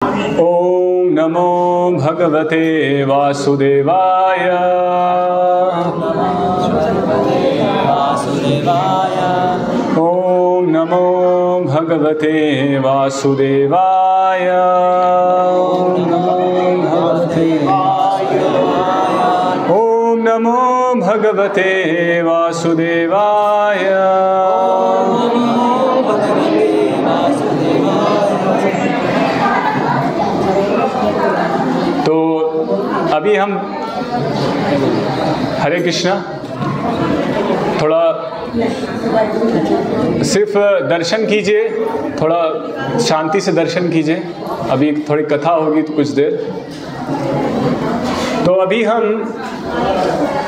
ओम नमो भगवते वासुदेवाय। ओम नमो भगवते वासुदेवाय। ओम नमो भगवते वासुदेवाय। तो अभी हम हरे कृष्णा थोड़ा सिर्फ दर्शन कीजिए, थोड़ा शांति से दर्शन कीजिए। अभी थोड़ी कथा होगी तो कुछ देर। तो अभी हम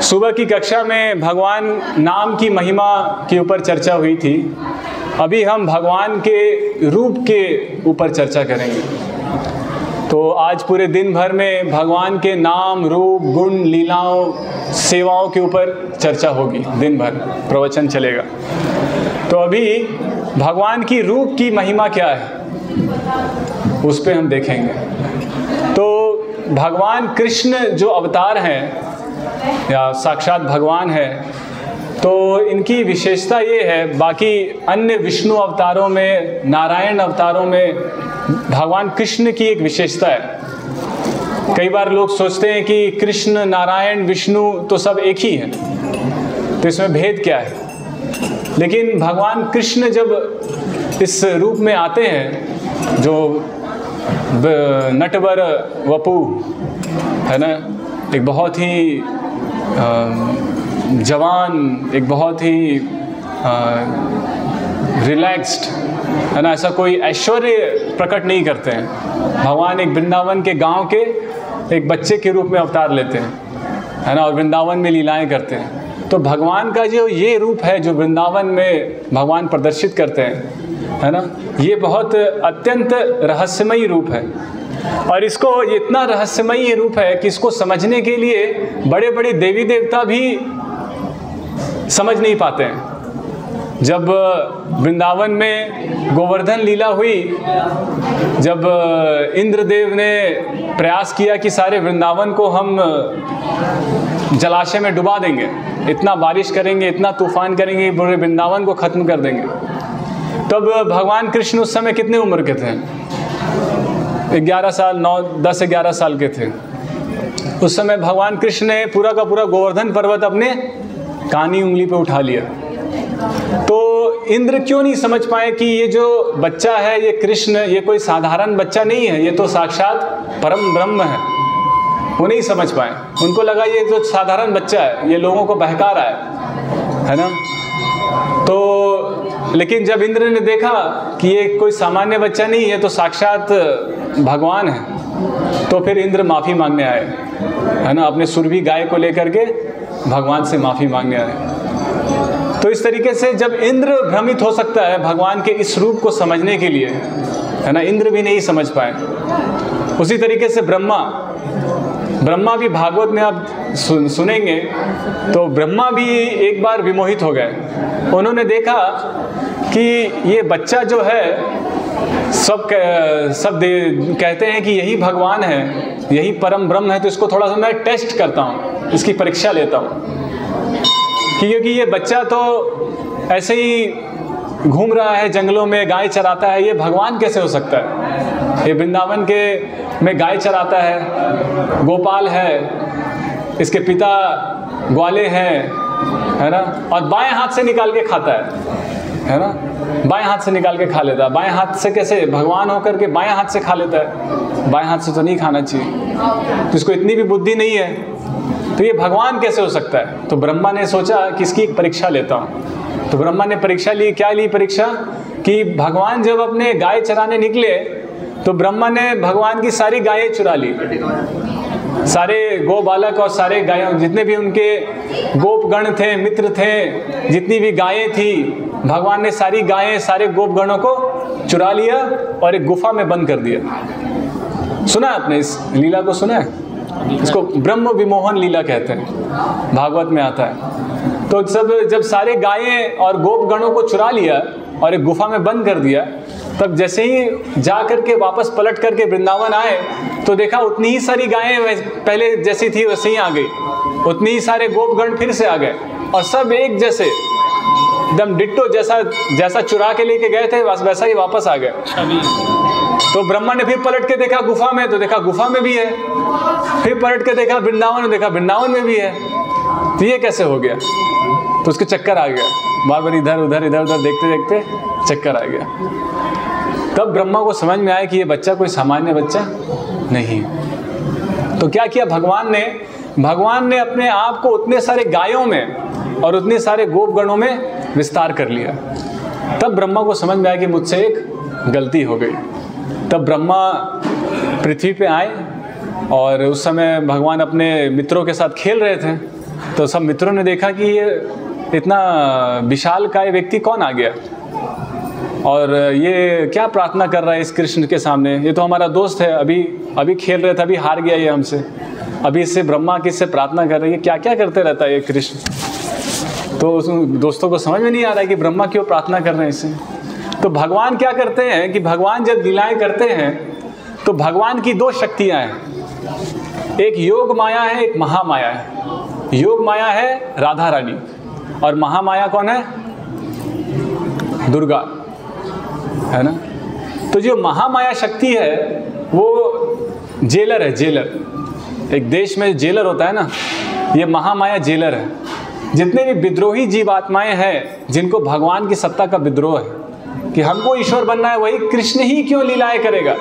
सुबह की कक्षा में भगवान नाम की महिमा के ऊपर चर्चा हुई थी। अभी हम भगवान के रूप के ऊपर चर्चा करेंगे। तो आज पूरे दिन भर में भगवान के नाम, रूप, गुण, लीलाओं, सेवाओं के ऊपर चर्चा होगी। दिन भर प्रवचन चलेगा। तो अभी भगवान की रूप की महिमा क्या है उस पे हम देखेंगे। तो भगवान कृष्ण जो अवतार हैं या साक्षात भगवान है, तो इनकी विशेषता ये है, बाकी अन्य विष्णु अवतारों में, नारायण अवतारों में भगवान कृष्ण की एक विशेषता है। कई बार लोग सोचते हैं कि कृष्ण, नारायण, विष्णु तो सब एक ही हैं, तो इसमें भेद क्या है। लेकिन भगवान कृष्ण जब इस रूप में आते हैं, जो नटवर वपु है ना, एक बहुत ही जवान, एक बहुत ही रिलैक्स्ड है ना, ऐसा कोई ऐश्वर्य प्रकट नहीं करते हैं। भगवान एक वृंदावन के गांव के एक बच्चे के रूप में अवतार लेते हैं, है ना, और वृंदावन में लीलाएं करते हैं। तो भगवान का जो ये रूप है जो वृंदावन में भगवान प्रदर्शित करते हैं, है ना, ये बहुत अत्यंत रहस्यमयी रूप है। और इसको ये इतना रहस्यमयी रूप है कि इसको समझने के लिए बड़े बड़े देवी देवता भी समझ नहीं पाते हैं। जब वृंदावन में गोवर्धन लीला हुई, जब इंद्रदेव ने प्रयास किया कि सारे वृंदावन को हम जलाशय में डुबा देंगे, इतना बारिश करेंगे, इतना तूफान करेंगे, पूरे वृंदावन को खत्म कर देंगे, तब भगवान कृष्ण उस समय कितने उम्र के थे? 11 साल, 10-11 साल के थे। उस समय भगवान कृष्ण ने पूरा का पूरा गोवर्धन पर्वत अपने कानी उंगली पे उठा लिया। तो इंद्र क्यों नहीं समझ पाए कि ये जो बच्चा है, ये कृष्ण, ये कोई साधारण बच्चा नहीं है, ये तो साक्षात परम ब्रह्म है। वो नहीं समझ पाए। उनको लगा ये जो साधारण बच्चा है, ये लोगों को बहका रहा है ना। तो लेकिन जब इंद्र ने देखा कि ये कोई सामान्य बच्चा नहीं है, तो साक्षात भगवान है, तो फिर इंद्र माफ़ी मांगने आए, है ना, अपने सुरभि गाय को लेकर के भगवान से माफ़ी मांगने आए। तो इस तरीके से जब इंद्र भ्रमित हो सकता है भगवान के इस रूप को समझने के लिए, है ना, इंद्र भी नहीं समझ पाए। उसी तरीके से ब्रह्मा भी भागवत में आप सुनेंगे, तो ब्रह्मा भी एक बार विमोहित हो गए। उन्होंने देखा कि ये बच्चा जो है, सब कहते हैं कि यही भगवान है, यही परम ब्रह्म है, तो इसको थोड़ा सा मैं टेस्ट करता हूँ, इसकी परीक्षा लेता हूँ। क्योंकि ये बच्चा तो ऐसे ही घूम रहा है जंगलों में, गाय चराता है, ये भगवान कैसे हो सकता है? ये वृंदावन में गाय चराता है, गोपाल है, इसके पिता ग्वाले हैं, है ना, और बाएं हाथ से निकाल के खाता है ना, बाएं हाथ से निकाल के खा लेता है। बाएं हाथ से कैसे? भगवान होकर के बाएं हाथ से खा लेता है, बाएं हाथ से तो नहीं खाना चाहिए। तो इसको इतनी भी बुद्धि नहीं है, तो ये भगवान कैसे हो सकता है? तो ब्रह्मा ने सोचा कि इसकी एक परीक्षा लेता हूँ। तो ब्रह्मा ने परीक्षा ली। क्या ली परीक्षा? कि भगवान जब अपने गाय चराने निकले, तो ब्रह्मा ने भगवान की सारी गायें चुरा ली। सारे गो बालक और सारे गायों, जितने भी उनके गोपगण थे, मित्र थे, जितनी भी गायें थी, भगवान ने सारी गायें, सारे गोपगणों को चुरा लिया और एक गुफा में बंद कर दिया। सुना है आपने इस लीला को? सुना है? इसको ब्रह्म विमोहन लीला कहते हैं, भागवत में आता है। तो जब सारे गायें और गोपगणों को चुरा लिया और एक गुफा में बंद कर दिया, तब जैसे ही जा करके वापस पलट करके वृंदावन आए तो देखा उतनी ही सारी गायें पहले जैसी थी वैसे ही आ गई, उतनी ही सारे गोपगण फिर से आ गए और सब एक जैसे एकदम डिट्टो जैसा चुरा के लेके गए थे वैसा ही वापस आ गए। तो ब्रह्मा ने फिर पलट के देखा गुफा में, तो देखा गुफा में भी है, फिर पलट के देखा वृंदावन में, देखा वृंदावन में भी है। तो ये कैसे हो गया? तो उसके चक्कर आ गया, बार बार इधर उधर देखते देखते चक्कर आ गया। तब ब्रह्मा को समझ में आया कि ये बच्चा कोई सामान्य बच्चा नहीं है। तो क्या किया भगवान ने अपने आप को उतने सारे गायों में और उतने सारे गोपगणों में विस्तार कर लिया। तब ब्रह्मा को समझ में आया कि मुझसे एक गलती हो गई। तब ब्रह्मा पृथ्वी पे आए और उस समय भगवान अपने मित्रों के साथ खेल रहे थे। तो सब मित्रों ने देखा कि ये इतना विशालकाय व्यक्ति कौन आ गया और ये क्या प्रार्थना कर रहा है इस कृष्ण के सामने, ये तो हमारा दोस्त है, अभी खेल रहे थे, अभी हार गया ये हमसे, अभी इससे ब्रह्मा किससे प्रार्थना कर रही है, क्या क्या करते रहता है ये कृष्ण। तो उस दोस्तों को समझ में नहीं आ रहा है कि ब्रह्मा क्यों प्रार्थना कर रहे हैं इससे। तो भगवान क्या करते हैं कि भगवान जब लीलाएं करते हैं तो भगवान की दो शक्तियां हैं, एक योग माया है, एक महामाया है। योग माया है राधा रानी और महामाया कौन है? दुर्गा, है ना। तो जो महामाया शक्ति है वो जेलर है, जेलर। एक देश में जेलर होता है ना, ये महामाया जेलर है। जितने भी विद्रोही जीवात्माएं हैं जिनको भगवान की सत्ता का विद्रोह है कि हमको ईश्वर बनना है, वही कृष्ण ही क्यों लीलाएं करेगा,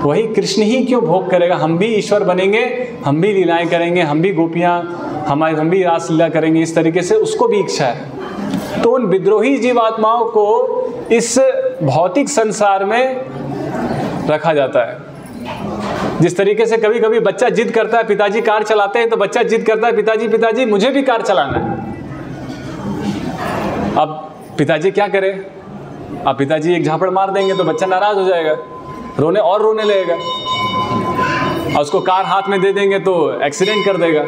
वही कृष्ण ही क्यों भोग करेगा, हम भी ईश्वर बनेंगे, हम भी लीलाएं करेंगे, हम भी गोपियां, हम भी रास लीला करेंगे, इस तरीके से उसको भी इच्छा है। तो उन विद्रोही जीवात्माओं को इस भौतिक संसार में रखा जाता है। जिस तरीके से कभी कभी बच्चा जिद करता है, पिताजी कार चलाते हैं तो बच्चा जिद करता है, पिताजी मुझे भी कार चलाना है। अब पिताजी क्या करे? अब पिताजी एक झापड़ मार देंगे तो बच्चा नाराज हो जाएगा, रोने लगेगा, और उसको कार हाथ में दे देंगे तो एक्सीडेंट कर देगा।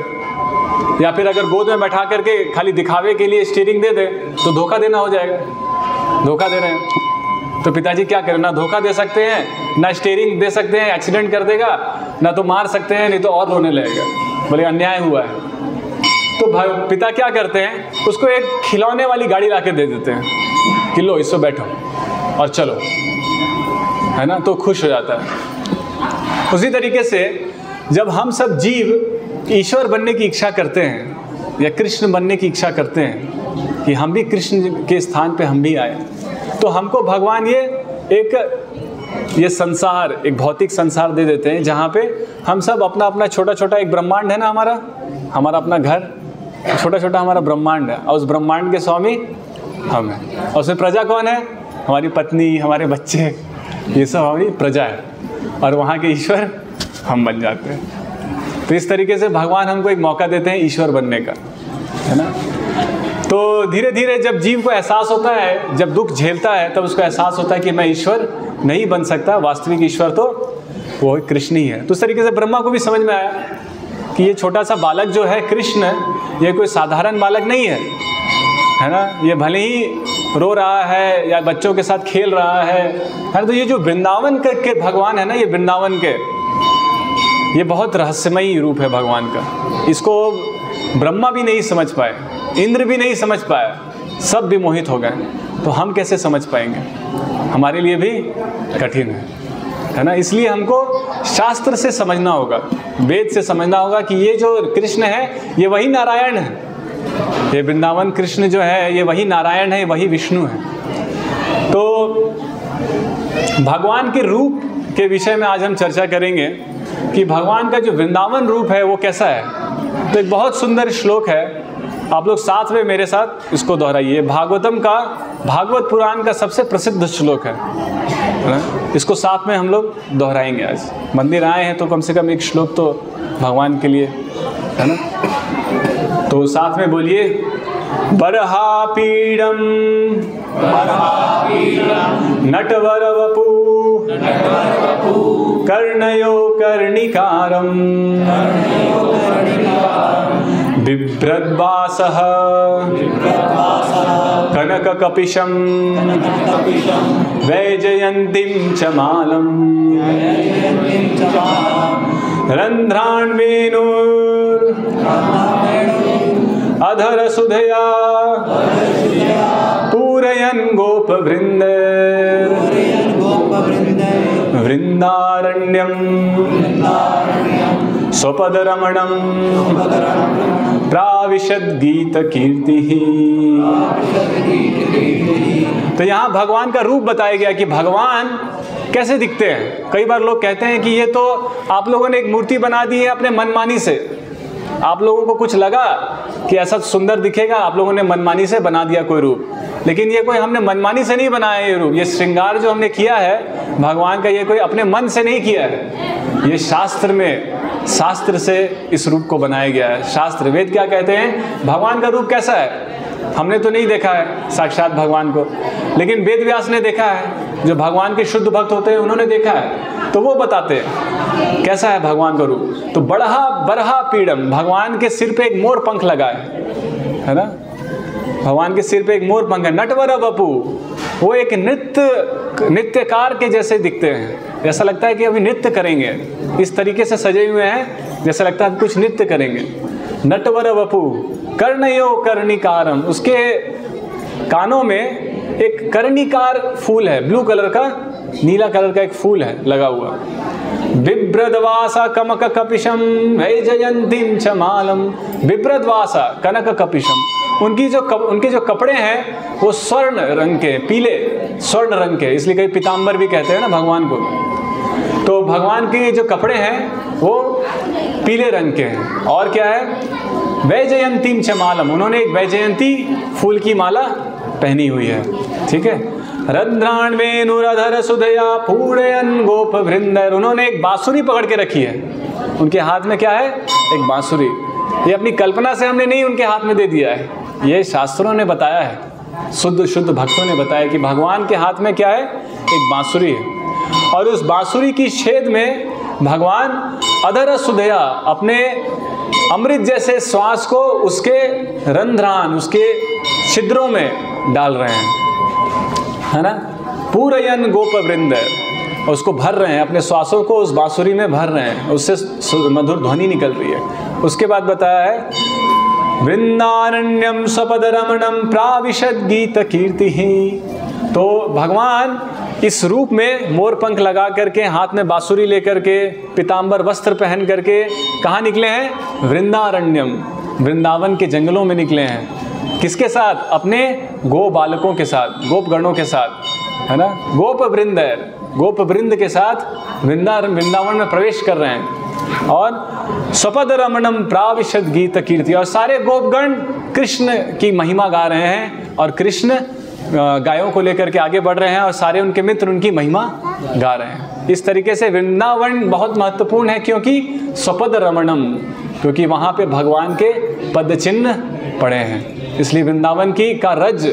या फिर अगर गोद में बैठा करके खाली दिखावे के लिए स्टीयरिंग दे दे तो धोखा देना हो जाएगा, धोखा दे रहे हैं। तो पिताजी क्या करें? ना धोखा दे सकते हैं, ना स्टीयरिंग दे सकते हैं, एक्सीडेंट कर देगा, ना तो मार सकते हैं, नहीं तो और रोने लगेगा, बोले अन्याय हुआ है। तो पिता क्या करते हैं? उसको एक खिलौने वाली गाड़ी ला के दे देते हैं कि लो इसको बैठो और चलो, है ना, तो खुश हो जाता है। उसी तरीके से जब हम सब जीव ईश्वर बनने की इच्छा करते हैं या कृष्ण बनने की इच्छा करते हैं कि हम भी कृष्ण के स्थान पे हम भी आए, तो हमको भगवान ये संसार, एक भौतिक संसार दे देते हैं जहाँ पे हम सब अपना अपना छोटा छोटा एक ब्रह्मांड है ना, हमारा अपना घर, छोटा छोटा हमारा ब्रह्मांड है, और उस ब्रह्मांड के स्वामी हम हैं। और उसमें प्रजा कौन है? हमारी पत्नी, हमारे बच्चे, ये सब हमारी प्रजा है, और वहाँ के ईश्वर हम बन जाते हैं। तो इस तरीके से भगवान हमको एक मौका देते हैं ईश्वर बनने का, है ना। तो धीरे धीरे जब जीव को एहसास होता है, जब दुख झेलता है, तब उसको एहसास होता है कि मैं ईश्वर नहीं बन सकता, वास्तविक ईश्वर तो वो कृष्ण ही है। तो इस तरीके से ब्रह्मा को भी समझ में आया कि ये छोटा सा बालक जो है कृष्ण, ये कोई साधारण बालक नहीं है ना। ये भले ही रो रहा है या बच्चों के साथ खेल रहा है। तो ये जो वृंदावन के भगवान है ना, ये वृंदावन के, ये बहुत रहस्यमयी रूप है भगवान का। इसको ब्रह्मा भी नहीं समझ पाए, इंद्र भी नहीं समझ पाया, सब भी मोहित हो गए। तो हम कैसे समझ पाएंगे? हमारे लिए भी कठिन है ना। इसलिए हमको शास्त्र से समझना होगा, वेद से समझना होगा कि ये जो कृष्ण है ये वही नारायण है, ये वृंदावन कृष्ण जो है ये वही नारायण है, वही विष्णु है। तो भगवान के रूप के विषय में आज हम चर्चा करेंगे कि भगवान का जो वृंदावन रूप है वो कैसा है। तो एक बहुत सुंदर श्लोक है, आप लोग साथ में मेरे साथ इसको दोहराइए। भागवत पुराण का सबसे प्रसिद्ध श्लोक है, इसको साथ में हम लोग दोहराएंगे। आज मंदिर आए हैं तो कम से कम एक श्लोक तो भगवान के लिए, है ना। तो साथ में बोलिए, बरहापीडम नटवर वपु कर्णयो कर्णिकारम बिभ्रद्वासः कनकवपुर्दक्षिणामूर्तिः कनककपिशं वैजयन्तीं च मालं रन्ध्रान्वेणुर् अधरसुधया पूरयन् गोपवृन्द वृन्दारण्यं स्वपदरमणं प्राविशद्गीतकीर्तिः। तो यहाँ भगवान का रूप बताया गया कि भगवान कैसे दिखते हैं। कई बार लोग कहते हैं कि ये तो आप लोगों ने एक मूर्ति बना दी है अपने मनमानी से, आप लोगों को कुछ लगा कि ऐसा सुंदर दिखेगा, आप लोगों ने मनमानी से बना दिया कोई रूप। लेकिन ये कोई हमने मनमानी से नहीं बनाया ये रूप, ये श्रृंगार जो हमने किया है भगवान का, ये कोई अपने मन से नहीं किया है, ये शास्त्र में, शास्त्र से इस रूप को बनाया गया है। शास्त्र वेद क्या कहते हैं, भगवान का रूप कैसा है। हमने तो नहीं देखा है साक्षात भगवान को, लेकिन वेद व्यास ने देखा है, जो भगवान के शुद्ध भक्त होते हैं उन्होंने देखा है, तो वो बताते हैं कैसा है भगवान का रूप। तो बरहा बरहा पीड़म, भगवान के सिर पे एक मोर पंख लगा है ना, भगवान के सिर पे एक मोर पंख है। नटवर बपू, वो एक नृत्यकार के जैसे दिखते हैं, ऐसा लगता है कि अभी नृत्य करेंगे, इस तरीके से सजे हुए हैं जैसे लगता है कुछ नृत्य करेंगे। नटवर वपु कर्णयो कर्णिकारम, उसके कानों में एक कर्णिकार फूल है, ब्लू कलर का, नीला कलर का एक फूल है लगा हुआ। बिभ्रद्वासा कनक कपिशम वैजयंतीं च मालम, बिभ्रद्वासा कनक कपिशम, उनके जो कपड़े हैं वो स्वर्ण रंग के, पीले स्वर्ण रंग के, इसलिए कई पीताम्बर भी कहते हैं ना भगवान को। तो भगवान के जो कपड़े हैं वो पीले रंग के हैं। और क्या है, वैजयंतीं च मालम, उन्होंने एक वैजयंती फूल की माला पहनी हुई है, ठीक है। रंध्राण वेणुरधर सुधया पूरयन् गोप वृंदर, उन्होंने एक बांसुरी पकड़ के रखी है, उनके हाथ में क्या है, एक बांसुरी। ये अपनी कल्पना से हमने नहीं उनके हाथ में दे दिया है, ये शास्त्रों ने बताया है, शुद्ध भक्तों ने बताया कि भगवान के हाथ में क्या है, एक बांसुरी है। और उस बांसुरी की छेद में भगवान अधर सुधया, अपने अमृत जैसे श्वास को उसके रंध्रान, उसके छिद्रों में डाल रहे हैं, है ना। पूरयन् गोप वृंद, उसको भर रहे हैं, अपने श्वासों को उस बांसुरी में भर रहे हैं, उससे मधुर ध्वनि निकल रही है। उसके बाद बताया है वृंदारण्यम सपद रमणम प्राविशद गीत कीर्ति। तो भगवान इस रूप में मोर पंख लगा करके, हाथ में बांसुरी लेकर के, पीताम्बर वस्त्र पहन करके कहाँ निकले हैं, वृंदारण्यम, वृंदावन के जंगलों में निकले हैं। किसके साथ, अपने गो बालकों के साथ, गोपगणों के साथ, है ना। गोप वृंदर, गोप वृंद के साथ वृंदावन में प्रवेश कर रहे हैं। और स्वपद रमणम प्राविशद गीत कीर्ति, और सारे गोपगण कृष्ण की महिमा गा रहे हैं, और कृष्ण गायों को लेकर के आगे बढ़ रहे हैं, और सारे उनके मित्र उनकी महिमा गा रहे हैं। इस तरीके से वृंदावन बहुत महत्वपूर्ण है, क्योंकि स्वपद रमणम, क्योंकि वहाँ पे भगवान के पद चिन्ह पड़े हैं, इसलिए वृंदावन का रज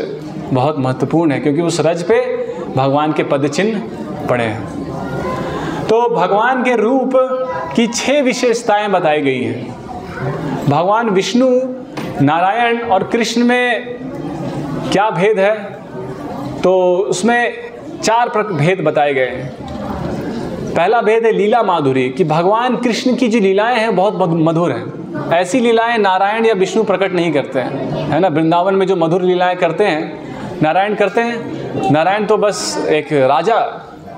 बहुत महत्वपूर्ण है, क्योंकि उस रज पे भगवान के पद चिन्ह पड़े हैं। तो भगवान के रूप की 6 विशेषताएं बताई गई हैं। भगवान विष्णु, नारायण और कृष्ण में क्या भेद है, तो उसमें 4 भेद बताए गए हैं। पहला भेद है लीला माधुरी, कि भगवान कृष्ण की जो लीलाएं हैं बहुत मधुर हैं। ऐसी लीलाएं नारायण या विष्णु प्रकट नहीं करते हैं, है ना। वृंदावन में जो मधुर लीलाएं करते हैं नारायण करते हैं। नारायण तो बस एक राजा,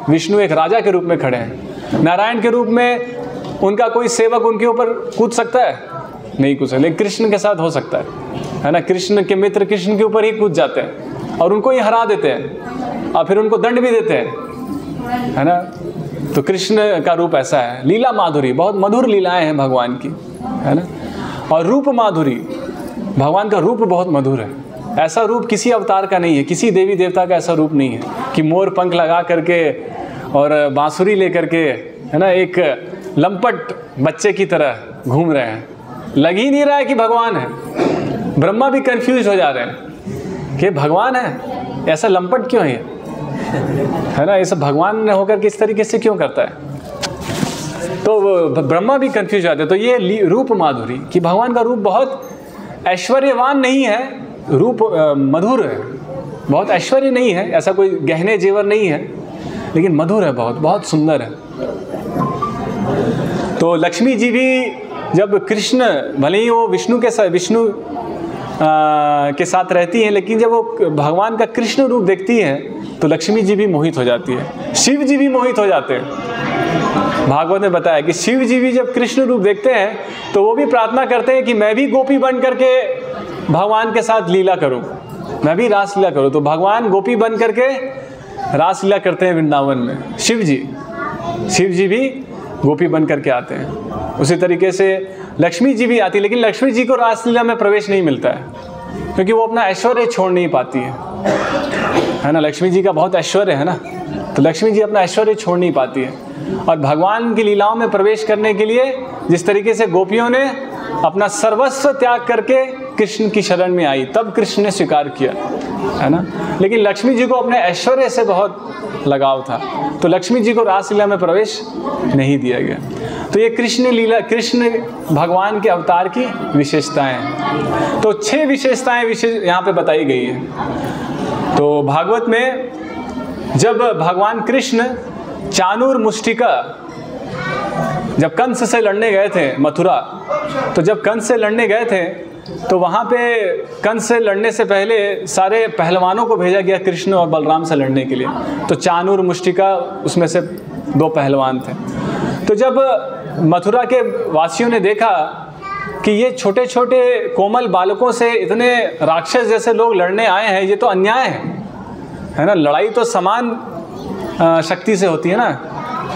विष्णु एक राजा के रूप में खड़े हैं। नारायण के रूप में उनका कोई सेवक उनके ऊपर कूद सकता है, नहीं कूद सकता, लेकिन कृष्ण के साथ हो सकता है ना। कृष्ण के मित्र कृष्ण के ऊपर ही कूद जाते हैं और उनको ही हरा देते हैं, और फिर उनको दंड भी देते हैं, है ना। तो कृष्ण का रूप ऐसा है। लीला माधुरी, बहुत मधुर लीलाएं हैं भगवान की, है ना। और रूप माधुरी, भगवान का रूप बहुत मधुर है। ऐसा रूप किसी अवतार का नहीं है, किसी देवी देवता का ऐसा रूप नहीं है कि मोर पंख लगा करके और बांसुरी लेकर के, है ना, एक लंपट बच्चे की तरह घूम रहे हैं। लग ही नहीं रहा है कि भगवान है। ब्रह्मा भी कंफ्यूज हो जा रहे हैं कि भगवान है, ऐसा लंपट क्यों है ना, ऐसा भगवान होकर के इस तरीके से क्यों करता है। तो ब्रह्मा भी कंफ्यूज हो जाते हैं। तो ये रूप माधुरी, कि भगवान का रूप बहुत ऐश्वर्यवान नहीं है, रूप मधुर है, बहुत ऐश्वर्य नहीं है, ऐसा कोई गहने जेवर नहीं है, लेकिन मधुर है, बहुत बहुत सुंदर है। तो लक्ष्मी जी भी जब कृष्ण, भले ही वो विष्णु के साथ रहती हैं, लेकिन जब वो भगवान का कृष्ण रूप देखती हैं तो लक्ष्मी जी भी मोहित हो जाती है, शिव जी भी मोहित हो जाते हैं। भागवत ने बताया कि शिव जी भी जब कृष्ण रूप देखते हैं तो वो भी प्रार्थना करते हैं कि मैं भी गोपी बन करके भगवान के साथ लीला करूं, मैं भी रास लीला करूं। तो भगवान गोपी बन करके रास लीला करते हैं वृंदावन में। शिव जी भी गोपी बन करके आते हैं। उसी तरीके से लक्ष्मी जी भी आती है, लेकिन लक्ष्मी जी को रासलीला में प्रवेश नहीं मिलता है, क्योंकि वो अपना ऐश्वर्य छोड़ नहीं पाती है ना। लक्ष्मी जी का बहुत ऐश्वर्य है ना, तो लक्ष्मी जी अपना ऐश्वर्य छोड़ नहीं पाती है। और भगवान की लीलाओं में प्रवेश करने के लिए जिस तरीके से गोपियों ने अपना सर्वस्व त्याग करके कृष्ण की शरण में आई, तब कृष्ण ने स्वीकार किया, है ना। लेकिन लक्ष्मी जी को अपने ऐश्वर्य से बहुत लगाव था, तो लक्ष्मी जी को रासलीला में प्रवेश नहीं दिया गया। तो ये कृष्ण भगवान के अवतार की विशेषताएं हैं। तो 6 विशेषताएं यहाँ पे बताई गई है। तो भागवत में जब भगवान कृष्ण चाणूर मुष्टिका, जब कंस से लड़ने गए थे मथुरा, तो जब कंस से लड़ने गए थे तो वहाँ पे कंस से लड़ने से पहले सारे पहलवानों को भेजा गया कृष्ण और बलराम से लड़ने के लिए। तो चाणूर मुष्टिका उसमें से 2 पहलवान थे। तो जब मथुरा के वासियों ने देखा कि ये छोटे छोटे कोमल बालकों से इतने राक्षस जैसे लोग लड़ने आए हैं, ये तो अन्याय है ना। लड़ाई तो समान शक्ति से होती है ना,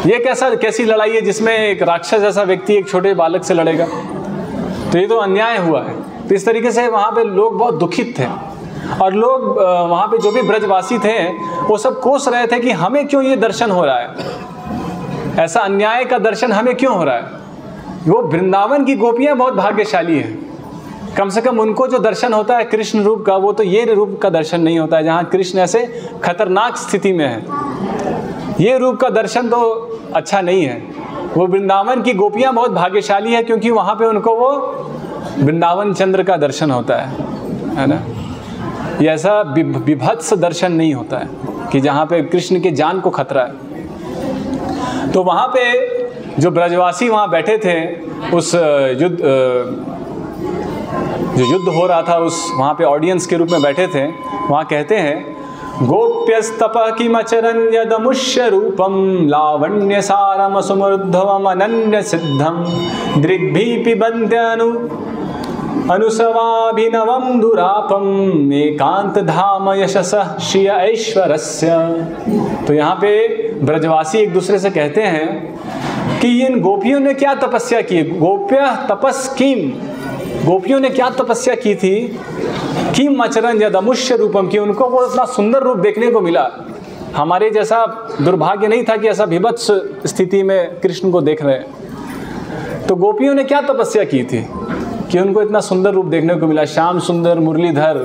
ये कैसी लड़ाई है जिसमें एक राक्षस जैसा व्यक्ति एक छोटे बालक से लड़ेगा, तो ये तो अन्याय हुआ है। तो इस तरीके से वहाँ पे लोग बहुत दुखित थे, और लोग वहाँ पे जो भी ब्रजवासी थे वो सब कोस रहे थे कि हमें क्यों ये दर्शन हो रहा है, ऐसा अन्याय का दर्शन हमें क्यों हो रहा है। वो वृंदावन की गोपियाँ बहुत भाग्यशाली हैं, कम से कम उनको जो दर्शन होता है कृष्ण रूप का, वो तो ये रूप का दर्शन नहीं होता है जहाँ कृष्ण ऐसे खतरनाक स्थिति में है। ये रूप का दर्शन तो अच्छा नहीं है। वो वृंदावन की गोपियाँ बहुत भाग्यशाली है, क्योंकि वहाँ पे उनको वो वृंदावन चंद्र का दर्शन होता है ना। ये ऐसा विभत्स दर्शन नहीं होता है कि जहाँ पे कृष्ण के जान को खतरा है। तो वहाँ पे जो ब्रजवासी वहाँ बैठे थे, उस जो युद्ध हो रहा था उस वहाँ पे ऑडियंस के रूप में बैठे थे, वहाँ कहते हैं गोप्यस्तपः किमचरन् यदमुष्य रूपं लावण्य सारम सुमृद्धवम अनन्य सिद्धम दृग्भि पिबन्त्य अनुसवाभिनवं दुरापम एकांत धाम यशसः श्रिय ऐश्वरस्य। तो यहाँ पे ब्रजवासी एक दूसरे से कहते हैं कि इन गोपियों ने क्या तपस्या की। गोप्य तपस् किम, गोपियों ने क्या तपस्या की थी। किम अचरन यदमुष्य रूपम, की उनको वो इतना सुंदर रूप देखने को मिला। हमारे जैसा दुर्भाग्य नहीं था कि ऐसा विभत्स स्थिति में कृष्ण को देख रहे हैं। तो गोपियों ने क्या तपस्या की थी कि उनको इतना सुंदर रूप देखने को मिला। श्याम सुंदर मुरलीधर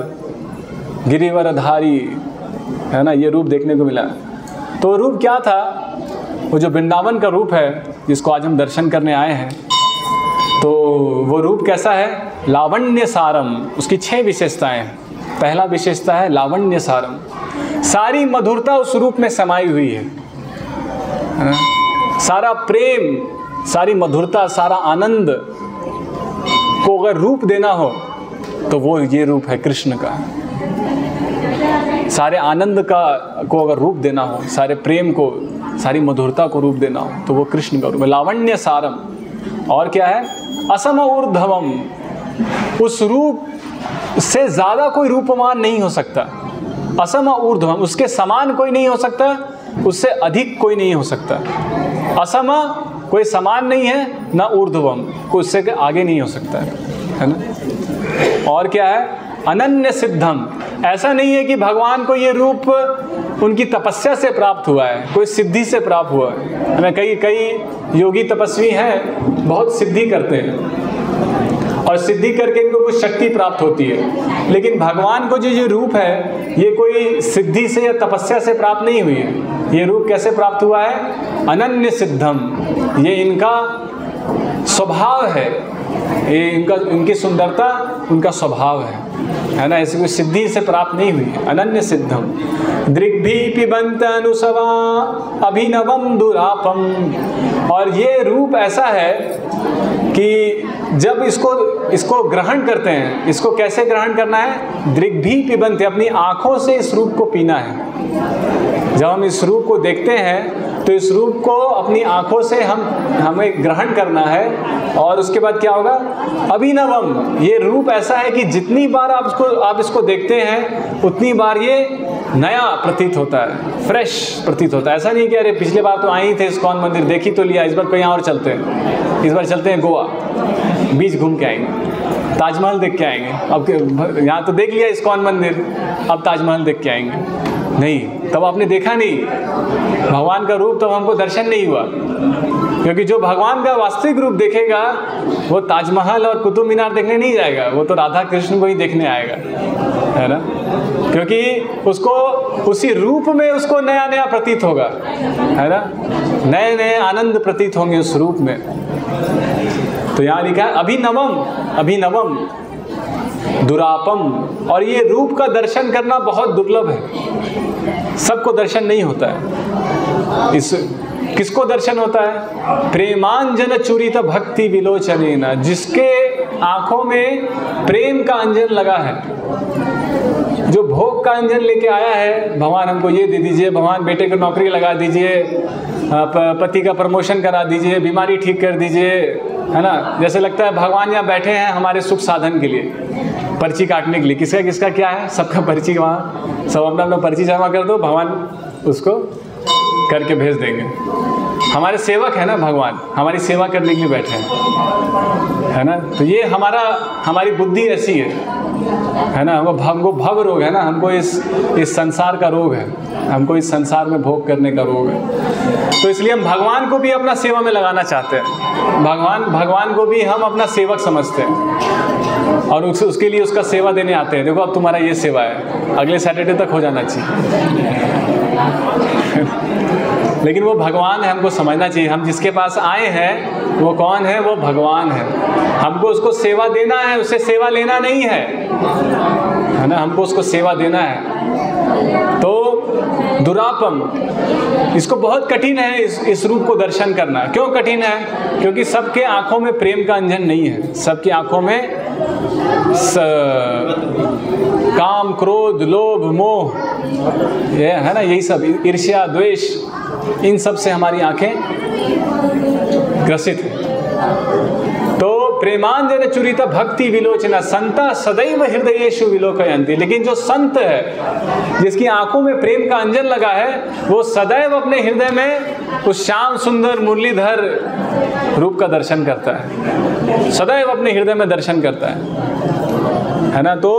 गिरिवरधारी, है ना, ये रूप देखने को मिला। तो रूप क्या था, वो जो वृंदावन का रूप है जिसको आज हम दर्शन करने आए हैं, तो वो रूप कैसा है। लावण्य सारम, उसकी 6 विशेषताएं हैं। पहला विशेषता है लावण्य सारम, सारी मधुरता उस रूप में समाई हुई है ना? सारा प्रेम, सारी मधुरता, सारा आनंद को अगर रूप देना हो तो वो ये रूप है कृष्ण का। सारे आनंद का को अगर रूप देना हो, सारे प्रेम को, सारी मधुरता को रूप देना हो तो वो कृष्ण का रूप है। लावण्य सारम। और क्या है, असम ऊर्ध्वम, उस रूप से ज्यादा कोई रूपमान नहीं हो सकता। असम ऊर्ध्वम, उसके समान कोई नहीं हो सकता, उससे अधिक कोई नहीं हो सकता। असम कोई समान नहीं है, ना ऊर्ध्वम कोई उससे आगे नहीं हो सकता है ना। और क्या है, अनन्य सिद्धम, ऐसा नहीं है कि भगवान को ये रूप उनकी तपस्या से प्राप्त हुआ है, कोई सिद्धि से प्राप्त हुआ है ना। कई योगी तपस्वी हैं, बहुत सिद्धि करते हैं और सिद्धि करके इनको कुछ शक्ति प्राप्त होती है, लेकिन भगवान को जो रूप है ये कोई सिद्धि से या तपस्या से प्राप्त नहीं हुई है। ये रूप कैसे प्राप्त हुआ है, अनन्य सिद्धम, ये इनका स्वभाव है, ये इनकी सुंदरता उनका स्वभाव है ना। ऐसी कोई सिद्धि से प्राप्त नहीं हुई, अनन्य सिद्धम। दृग्भी पिबंत अनुसवा अभिनवम दुरापम। और ये रूप ऐसा है कि जब इसको ग्रहण करते हैं, इसको कैसे ग्रहण करना है? दृग्भी पिबंत, अपनी आँखों से इस रूप को पीना है। जब हम इस रूप को देखते हैं तो इस रूप को अपनी आँखों से हमें ग्रहण करना है। और उसके बाद क्या होगा? अभिनवम, ये रूप ऐसा है कि जितनी बार आप इसको देखते हैं उतनी बार ये नया प्रतीत होता है, फ्रेश प्रतीत होता है। ऐसा नहीं कि अरे पिछले बार तो आए ही थे इस्कॉन मंदिर, देख ही तो लिया, इस बार कहीं और चलते हैं, इस बार चलते हैं गोवा, बीच घूम के आएंगे, ताजमहल देख के आएंगे। अब यहाँ तो देख लिया इस्कॉन मंदिर, अब ताजमहल देख के आएंगे। नहीं, तब आपने देखा नहीं भगवान का रूप, तब हमको दर्शन नहीं हुआ। क्योंकि जो भगवान का वास्तविक रूप देखेगा वो ताजमहल और कुतुब मीनार देखने नहीं जाएगा, वो तो राधा कृष्ण को ही देखने आएगा, है ना। क्योंकि उसको उसी रूप में उसको नया नया प्रतीत होगा, है ना, नए नए आनंद प्रतीत होंगे उस रूप में। तो यहाँ लिखा है अभिनवम, अभिनवम दुरापम। और ये रूप का दर्शन करना बहुत दुर्लभ है, सबको दर्शन नहीं होता है। किसको दर्शन होता है? प्रेमांजन चूरित भक्ति विलोचनेन, जिसके आंखों में प्रेम का अंजन लगा है, जो भोग का अंजन लेके आया है, भगवान हमको ये दे दीजिए, भगवान बेटे को नौकरी लगा दीजिए, पति का प्रमोशन करा दीजिए, बीमारी ठीक कर दीजिए, है ना। जैसे लगता है भगवान यहाँ बैठे हैं हमारे सुख साधन के लिए, पर्ची काटने के लिए। किसका किसका क्या है, सबका पर्ची वहाँ, सब अपना अपना पर्ची जमा कर दो, भगवान उसको करके भेज देंगे। हमारे सेवक है ना भगवान, हमारी सेवा करने के लिए बैठे हैं, है ना। तो ये हमारी बुद्धि ऐसी है ना। हमको भव रोग है ना, हमको इस संसार का रोग है, हमको इस संसार में भोग करने का रोग है। तो इसलिए हम भगवान को भी अपना सेवा में लगाना चाहते हैं। भगवान को भी हम अपना सेवक समझते हैं और उसके लिए उसका सेवा देने आते हैं। देखो अब तुम्हारा ये सेवा है, अगले सैटरडे तक हो जाना चाहिए। लेकिन वो भगवान है, हमको समझना चाहिए। हम जिसके पास आए हैं वो कौन है? वो भगवान है। हमको उसको सेवा देना है, उससे सेवा लेना नहीं है ना। हमको उसको सेवा देना है। तो दुरापम, इसको बहुत कठिन है इस रूप को दर्शन करना। क्यों कठिन है? क्योंकि सबके आंखों में प्रेम का अंजन नहीं है। सबकी आंखों में काम, क्रोध, लोभ, मोह, ये है ना, यही सब, ईर्ष्या, द्वेष, इन सब से हमारी आंखें ग्रसित हैं। तो प्रेमांजन चुरित भक्ति विलोचना संता सदैव हृदयेषु विलोकयन्ति। लेकिन जो संत है, जिसकी आंखों में प्रेम का अंजन लगा है, वो सदैव अपने हृदय में उस श्याम सुंदर मुरलीधर रूप का दर्शन करता है, सदैव अपने हृदय में दर्शन करता है ना। तो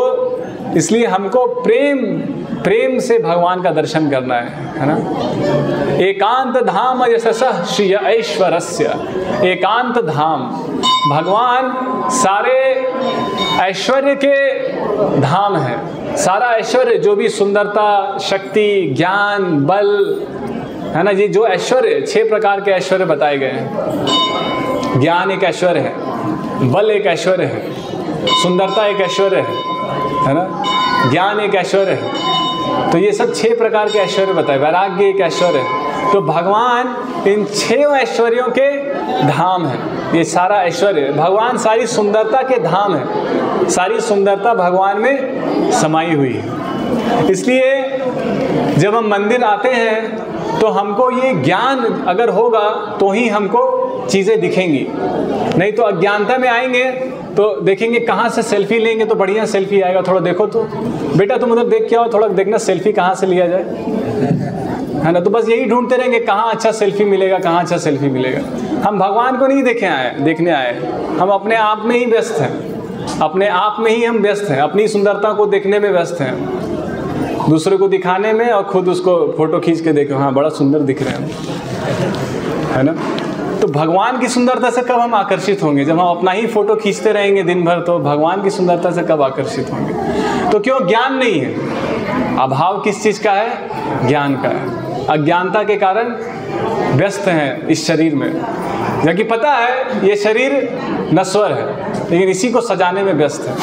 इसलिए हमको प्रेम से भगवान का दर्शन करना है ना। एकांत धाम यशसः श्रिय ऐश्वर्यस्य, एकांत धाम, भगवान सारे ऐश्वर्य के धाम है। सारा ऐश्वर्य, जो भी सुंदरता, शक्ति, ज्ञान, बल, है ना, ये जो ऐश्वर्य, 6 प्रकार के ऐश्वर्य बताए गए हैं। ज्ञान एक ऐश्वर्य है, बल एक ऐश्वर्य है, सुंदरता एक ऐश्वर्य है ना, ज्ञान एक ऐश्वर्य है। तो ये सब 6 प्रकार के ऐश्वर्य बताए। वैराग्य एक ऐश्वर्य है। तो भगवान इन 6 ऐश्वर्यों के धाम है। ये सारा ऐश्वर्य, भगवान सारी सुंदरता के धाम है। सारी सुंदरता भगवान में समाई हुई है। इसलिए जब हम मंदिर आते हैं तो हमको ये ज्ञान अगर होगा तो ही हमको चीज़ें दिखेंगी। नहीं तो अज्ञानता में आएंगे तो देखेंगे कहाँ से सेल्फी लेंगे तो बढ़िया सेल्फी आएगा। थोड़ा देखो तो बेटा, तुम उधर देख के आओ, थोड़ा देखना सेल्फी कहाँ से लिया जाए, है ना। तो बस यही ढूंढते रहेंगे कहाँ अच्छा सेल्फी मिलेगा, कहाँ अच्छा सेल्फी मिलेगा। हम भगवान को नहीं देखने आए, हम अपने आप में ही व्यस्त हैं। अपने आप में ही हम व्यस्त हैं, अपनी सुंदरता को देखने में व्यस्त हैं, दूसरे को दिखाने में, और खुद उसको फोटो खींच के देखो, हाँ बड़ा सुंदर दिख रहे हैं, है ना। तो भगवान की सुंदरता से कब हम आकर्षित होंगे? जब हम अपना ही फोटो खींचते रहेंगे दिन भर, तो भगवान की सुंदरता से कब आकर्षित होंगे? तो क्यों? ज्ञान नहीं है। अभाव किस चीज़ का है? ज्ञान का है। अज्ञानता के कारण व्यस्त हैं इस शरीर में, जबकि पता है ये शरीर नश्वर है, लेकिन इसी को सजाने में व्यस्त है।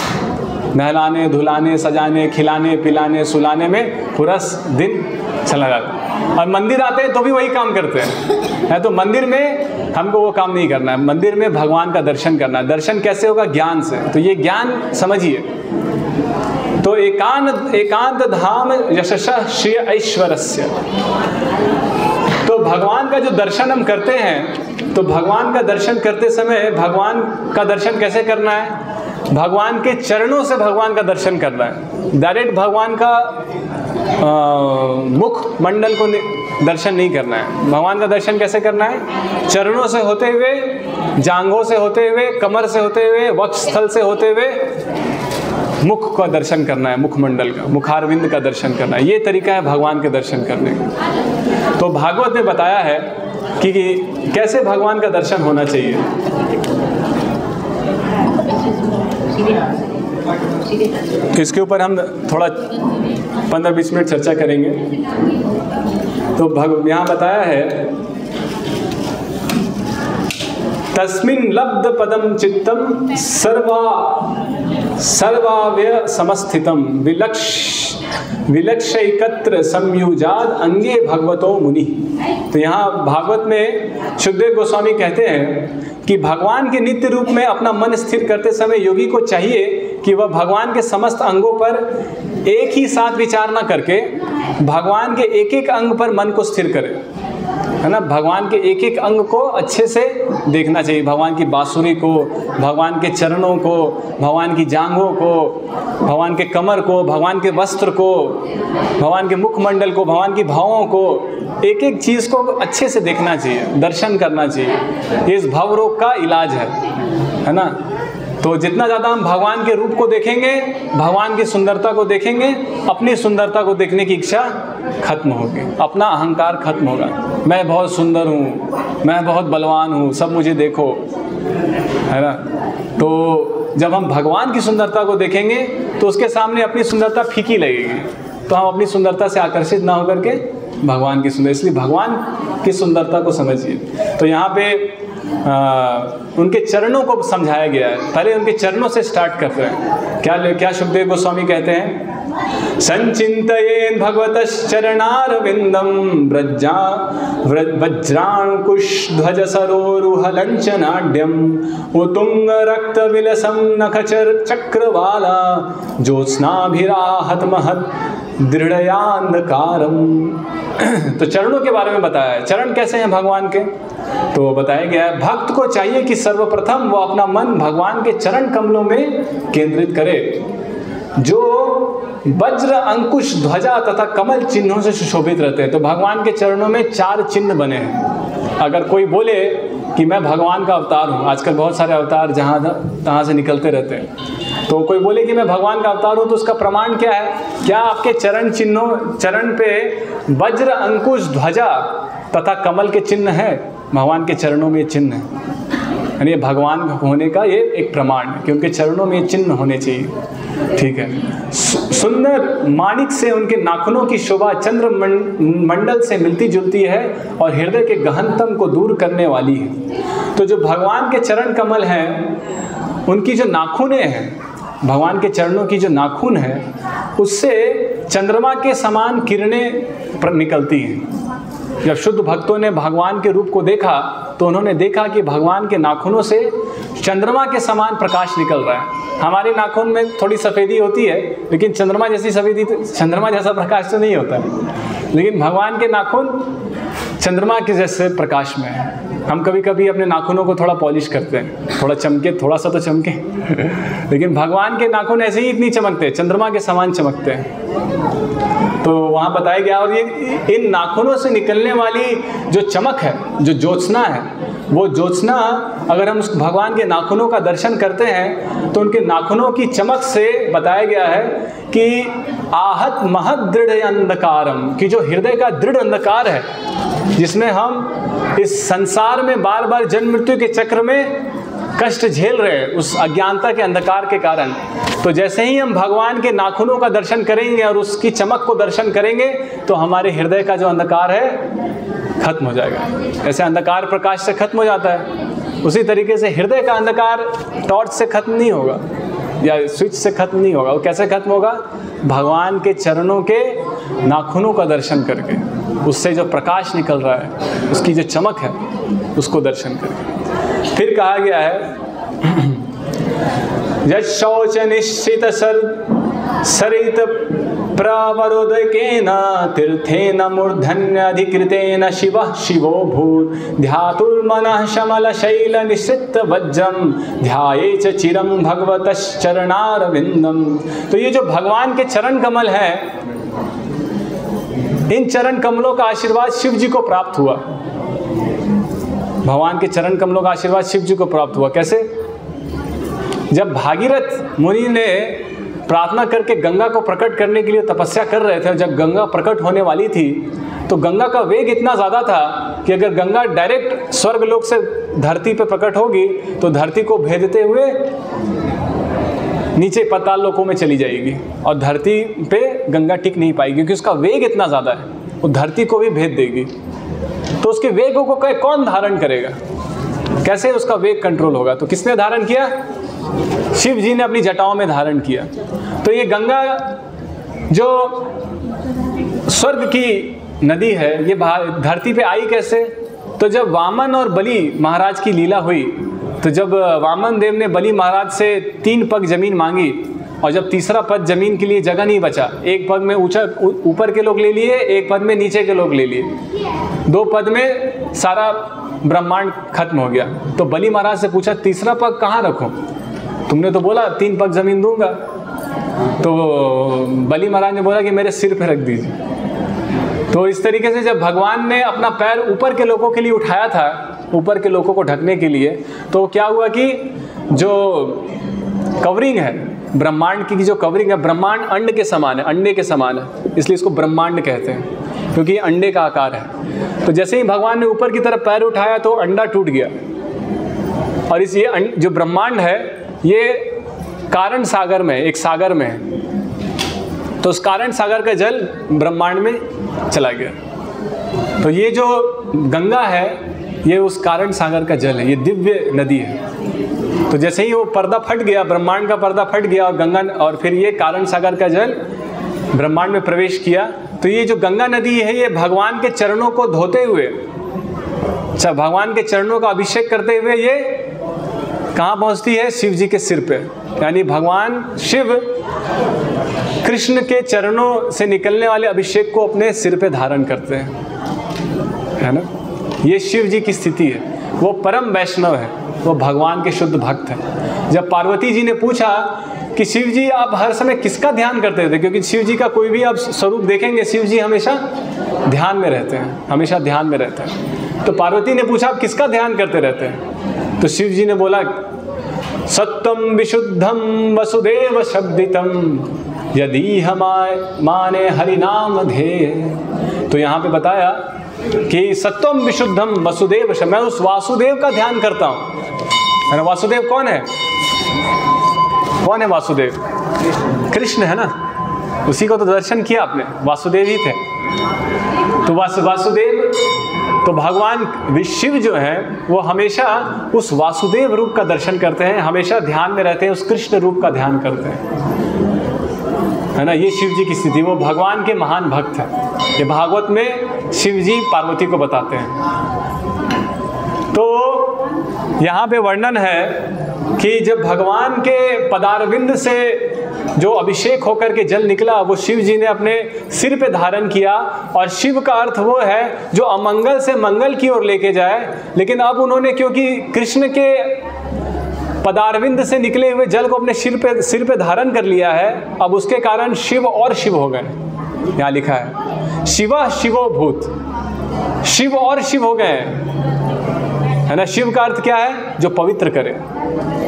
नहलाने, धुलाने, सजाने, खिलाने, पिलाने, सुलाने में पूरा दिन चला जाता है। और मंदिर आते हैं तो भी वही काम करते हैं। तो मंदिर में हमको वो काम नहीं करना है, मंदिर में भगवान का दर्शन करना है। दर्शन कैसे होगा? ज्ञान से। तो ये ज्ञान समझिए। तो एकांत धाम यशस्स श्रिय ऐश्वर्यस्य। तो भगवान का जो दर्शन हम करते हैं, तो भगवान का दर्शन करते समय भगवान का दर्शन कैसे करना है? भगवान के चरणों से भगवान का दर्शन करना है। डायरेक्ट भगवान का मुख मंडल को दर्शन नहीं करना है। भगवान का दर्शन कैसे करना है? चरणों से होते हुए, जांघों से होते हुए, कमर से होते हुए, वक्षस्थल से होते हुए मुख का दर्शन करना है, मुखमंडल का, मुखारविंद का दर्शन करना है। ये तरीका है भगवान के दर्शन करने का। तो भागवत ने बताया है कि कैसे भगवान का दर्शन होना चाहिए। इसके ऊपर हम थोड़ा 15-20 मिनट चर्चा करेंगे। तो यहाँ बताया है, तस्मिन् लब्ध पदम चित्तम सर्वाव्य समस्थितम विलक्षैकत्र संयुजाद अंगे भगवतो मुनि। तो यहाँ भागवत में सुखदेव गोस्वामी कहते हैं कि भगवान के नित्य रूप में अपना मन स्थिर करते समय योगी को चाहिए कि वह भगवान के समस्त अंगों पर एक ही साथ विचार न करके भगवान के एक एक अंग पर मन को स्थिर करे, है ना। भगवान के एक एक अंग को अच्छे से देखना चाहिए। भगवान की बांसुरी को, भगवान के चरणों को, भगवान की जांघों को, भगवान के कमर को, भगवान के वस्त्र को, भगवान के मुखमंडल को, भगवान की भावों को, एक एक चीज़ को अच्छे से देखना चाहिए, दर्शन करना चाहिए। ये इस भव रोग का इलाज है ना। तो जितना ज़्यादा हम भगवान के रूप को देखेंगे, भगवान की सुंदरता को देखेंगे, अपनी सुंदरता को देखने की इच्छा खत्म होगी, अपना अहंकार खत्म होगा। मैं बहुत सुंदर हूँ, मैं बहुत बलवान हूँ, सब मुझे देखो, है ना। तो जब हम भगवान की सुंदरता को देखेंगे तो उसके सामने अपनी सुंदरता फीकी लगेगी। तो हम अपनी सुंदरता से आकर्षित ना होकर के भगवान की सुंदरता, इसलिए भगवान की सुंदरता को समझिए। तो यहाँ पे उनके चरणों को समझाया गया है। पहले उनके चरणों से स्टार्ट करते हैं। क्या सुखदेव गोस्वामी कहते हैं? संचिन्तयेन् भगवतश्चरणारविन्दं वज्रांकुशध्वज सरोरुहलञ्चनाढ्यम् उत्तुंग रक्तविलसं नखचक्रवाला ज्योत्स्नाभिराहत महत् दृढ़यान्धकारम। तो चरणों के बारे में बताया है। चरण कैसे हैं भगवान के? तो बताया गया है, भक्त को चाहिए कि सर्वप्रथम वो अपना मन भगवान के चरण कमलों में केंद्रित करे, जो वज्र, अंकुश, ध्वजा तथा कमल चिन्हों से सुशोभित रहते हैं। तो भगवान के चरणों में 4 चिन्ह बने हैं। अगर कोई बोले कि मैं भगवान का अवतार हूँ, आजकल बहुत सारे अवतार जहाँ तहाँ से निकलते रहते हैं, तो कोई बोले कि मैं भगवान का अवतार हूँ, तो उसका प्रमाण क्या है? क्या आपके चरण पे वज्र, अंकुश, ध्वजा तथा कमल के चिन्ह है? भगवान के चरणों में ये चिन्ह है, यानी भगवान होने का ये एक प्रमाण है कि उनके चरणों में ये चिन्ह होने चाहिए। ठीक है। सुंदर माणिक से उनके नाखूनों की शोभा चंद्र मंडल से मिलती जुलती है और हृदय के गहनतम को दूर करने वाली है। तो जो भगवान के चरण कमल हैं, उनकी जो नाखूनें हैं, भगवान के चरणों की जो नाखून है, उससे चंद्रमा के समान किरणें निकलती हैं। जब शुद्ध भक्तों ने भगवान के रूप को देखा तो उन्होंने देखा कि भगवान के नाखूनों से चंद्रमा के समान प्रकाश निकल रहा है। हमारे नाखून में थोड़ी सफ़ेदी होती है, लेकिन चंद्रमा जैसा प्रकाश तो नहीं होता है। लेकिन भगवान के नाखून चंद्रमा के जैसे प्रकाश में है। हम कभी कभी अपने नाखूनों को थोड़ा पॉलिश करते हैं, थोड़ा चमके, थोड़ा सा तो चमके लेकिन भगवान के नाखून ऐसे ही इतनी चमकते, चंद्रमा के समान चमकते हैं। तो वहाँ बताया गया। और ये इन नाखूनों से निकलने वाली जो चमक है, जो ज्योत्सना है, वो ज्योत्सना अगर हम उस भगवान के नाखूनों का दर्शन करते हैं तो उनके नाखूनों की चमक से बताया गया है कि आहत महत दृढ़ अंधकारम, कि जो हृदय का दृढ़ अंधकार है, जिसमें हम इस संसार में बार बार जन्म मृत्यु के चक्र में कष्ट झेल रहे हैं उस अज्ञानता के अंधकार के कारण, तो जैसे ही हम भगवान के नाखूनों का दर्शन करेंगे और उसकी चमक को दर्शन करेंगे तो हमारे हृदय का जो अंधकार है खत्म हो जाएगा। ऐसे अंधकार प्रकाश से खत्म हो जाता है, उसी तरीके से हृदय का अंधकार टॉर्च से खत्म नहीं होगा या स्विच से खत्म नहीं होगा। वो कैसे खत्म होगा? भगवान के चरणों के नाखूनों का दर्शन करके, उससे जो प्रकाश निकल रहा है, उसकी जो चमक है, उसको दर्शन करके। फिर कहा गया है यशौच निश्चित सरित प्रवरोदकेन तीर्थेन मूर्धन्यधिकृतेन शिवः शिवो भूत् ध्यातुर्मनः शमलशैल निश्चित वज्रम ध्यायेच चिरं भगवतश्चरणारविंदम। तो ये जो भगवान के चरण कमल है, इन चरण कमलों का आशीर्वाद शिव जी को प्राप्त हुआ। भगवान के चरण कमलों का आशीर्वाद शिव जी को प्राप्त हुआ। कैसे? जब भागीरथ मुनि ने प्रार्थना करके गंगा को प्रकट करने के लिए तपस्या कर रहे थे, जब गंगा प्रकट होने वाली थी तो गंगा का वेग इतना ज़्यादा था कि अगर गंगा डायरेक्ट स्वर्गलोक से धरती पे प्रकट होगी तो धरती को भेदते हुए नीचे पाताल लोकों में चली जाएगी और धरती पे गंगा टिक नहीं पाएगी, क्योंकि उसका वेग इतना ज़्यादा है, वो धरती को भी भेद देगी। तो उसके वेग को कौन धारण करेगा? कैसे उसका वेग कंट्रोल होगा? तो किसने धारण किया? शिव जी ने अपनी जटाओं में धारण किया। तो ये गंगा जो स्वर्ग की नदी है, ये धरती पे आई कैसे? तो जब वामन और बलि महाराज की लीला हुई, तो जब वामन देव ने बलि महाराज से 3 पग जमीन मांगी और जब तीसरा पद जमीन के लिए जगह नहीं बचा, एक पद में ऊपर के लोग ले लिए, एक पद में नीचे के लोग ले लिए, 2 पद में सारा ब्रह्मांड खत्म हो गया। तो बलि महाराज से पूछा तीसरा पग कहाँ रखूं? तुमने तो बोला 3 पग जमीन दूंगा। तो बलि महाराज ने बोला कि मेरे सिर पे रख दीजिए। तो इस तरीके से जब भगवान ने अपना पैर ऊपर के लोगों के लिए उठाया था, ऊपर के लोगों को ढकने के लिए, तो क्या हुआ कि जो कवरिंग है ब्रह्मांड की, जो कवरिंग है, ब्रह्मांड अंड के समान है, अंडे के समान है, इसलिए इसको ब्रह्मांड कहते हैं, क्योंकि अंडे का आकार है। तो जैसे ही भगवान ने ऊपर की तरफ पैर उठाया तो अंडा टूट गया और इस ये जो ब्रह्मांड है ये कारण सागर में, एक सागर में है, तो उस कारण सागर का जल ब्रह्मांड में चला गया। तो ये जो गंगा है ये उस कारण सागर का जल है, ये दिव्य नदी है। तो जैसे ही वो पर्दा फट गया, ब्रह्मांड का पर्दा फट गया और गंगा और फिर ये कारण सागर का जल ब्रह्मांड में प्रवेश किया, तो ये जो गंगा नदी है ये भगवान के चरणों को धोते हुए, अच्छा भगवान के चरणों का अभिषेक करते हुए ये कहाँ पहुँचती है? शिव जी के सिर पे। यानी भगवान शिव कृष्ण के चरणों से निकलने वाले अभिषेक को अपने सिर पे धारण करते हैं, है ना। ये शिव जी की स्थिति है, वो परम वैष्णव है, वो भगवान के शुद्ध भक्त है। जब पार्वती जी ने पूछा कि शिव जी आप हर समय किसका ध्यान करते थे, क्योंकि शिव जी का कोई भी आप स्वरूप देखेंगे शिव जी हमेशा ध्यान में रहते हैं, हमेशा ध्यान में रहते हैं। तो पार्वती ने पूछा आप किसका ध्यान करते रहते हैं? तो शिव जी ने बोला सत्यम विशुद्धम वसुदेव शब्दितम यदि हमारे माने हरिनाम ध्येय। तो यहाँ पे बताया कि सत्यम विशुद्धम वसुदेव, मैं उस वासुदेव का ध्यान करता हूँ। वासुदेव कौन है? कौन है वासुदेव? कृष्ण है ना, उसी को तो दर्शन किया आपने, वासुदेव ही थे। तो वासुदेव, तो भगवान शिव जो है वो हमेशा उस वासुदेव रूप का दर्शन करते हैं, हमेशा ध्यान में रहते हैं, उस कृष्ण रूप का ध्यान करते हैं, है ना। ये शिव जी की स्थिति, वो भगवान के महान भक्त हैं। ये भागवत में शिव जी पार्वती को बताते हैं। तो यहाँ पे वर्णन है कि जब भगवान के पदारविंद से जो अभिषेक होकर के जल निकला वो शिव जी ने अपने सिर पे धारण किया, और शिव का अर्थ वो है जो अमंगल से मंगल की ओर लेके जाए। लेकिन अब उन्होंने, क्योंकि कृष्ण के पदारविंद से निकले हुए जल को अपने सिर पे धारण कर लिया है, अब उसके कारण शिव और शिव हो गए। यहाँ लिखा है शिवा शिवो भूत, शिव और शिव हो गए, है ना। शिव का अर्थ क्या है? जो पवित्र करे,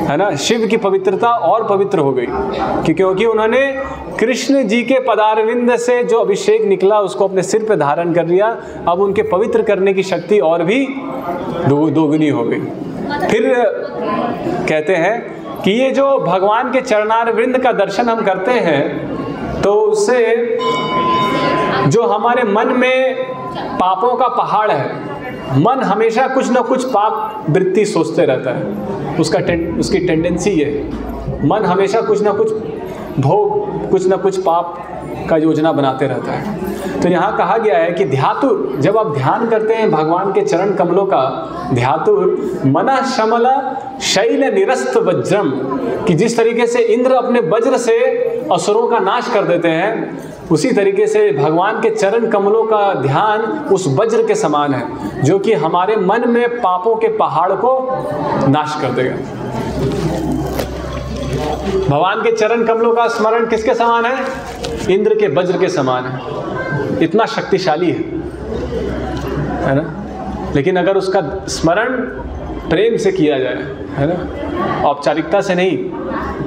है ना। शिव की पवित्रता और पवित्र हो गई क्योंकि उन्होंने कृष्ण जी के पदारविंद से जो अभिषेक निकला उसको अपने सिर पे धारण कर लिया। अब उनके पवित्र करने की शक्ति और भी दोगुनी हो गई। फिर कहते हैं कि ये जो भगवान के चरणारविंद का दर्शन हम करते हैं तो उससे जो हमारे मन में पापों का पहाड़ है, मन हमेशा कुछ ना कुछ पाप वृत्ति सोचते रहता है, उसकी टेंडेंसी ये है। मन हमेशा कुछ ना कुछ भोग, कुछ ना कुछ पाप का योजना बनाते रहता है। तो यहाँ कहा गया है कि ध्यातुर, जब आप ध्यान करते हैं भगवान के चरण कमलों का, ध्यातुर मनः शमला शैल निरस्त वज्रम, कि जिस तरीके से इंद्र अपने वज्र से असुरों का नाश कर देते हैं, उसी तरीके से भगवान के चरण कमलों का ध्यान उस वज्र के समान है, जो कि हमारे मन में पापों के पहाड़ को नाश कर देगा। भगवान के चरण कमलों का स्मरण किसके समान है? इंद्र के वज्र के समान है, इतना शक्तिशाली है ना। लेकिन अगर उसका स्मरण प्रेम से किया जाए, है ना, औपचारिकता से नहीं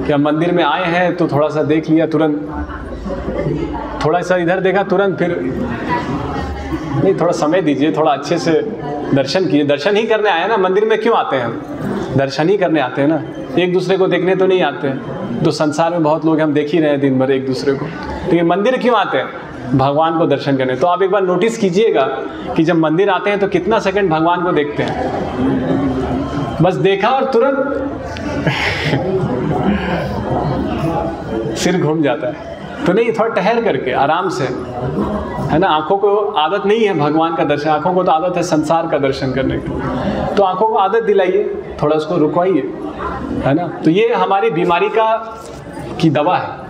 कि हम मंदिर में आए हैं तो थोड़ा सा देख लिया तुरंत, थोड़ा सा इधर देखा तुरंत, फिर नहीं, थोड़ा समय दीजिए, थोड़ा अच्छे से दर्शन कीजिए। दर्शन ही करने आए ना, मंदिर में क्यों आते हैं हम? दर्शन ही करने आते हैं ना, एक दूसरे को देखने तो नहीं आते हैं। तो संसार में बहुत लोग हम देख ही रहे हैं दिन भर एक दूसरे को, लेकिन मंदिर क्यों आते हैं? भगवान को दर्शन करने। तो आप एक बार नोटिस कीजिएगा कि जब मंदिर आते हैं तो कितना सेकंड भगवान को देखते हैं, बस देखा और तुरंत सिर घूम जाता है। तो नहीं, थोड़ा ठहर करके आराम से, है ना। आंखों को आदत नहीं है भगवान का दर्शन, आंखों को तो आदत है संसार का दर्शन करने की, तो आंखों को आदत दिलाइए, थोड़ा उसको रुकवाइए, है ना। तो ये हमारी बीमारी की दवा है।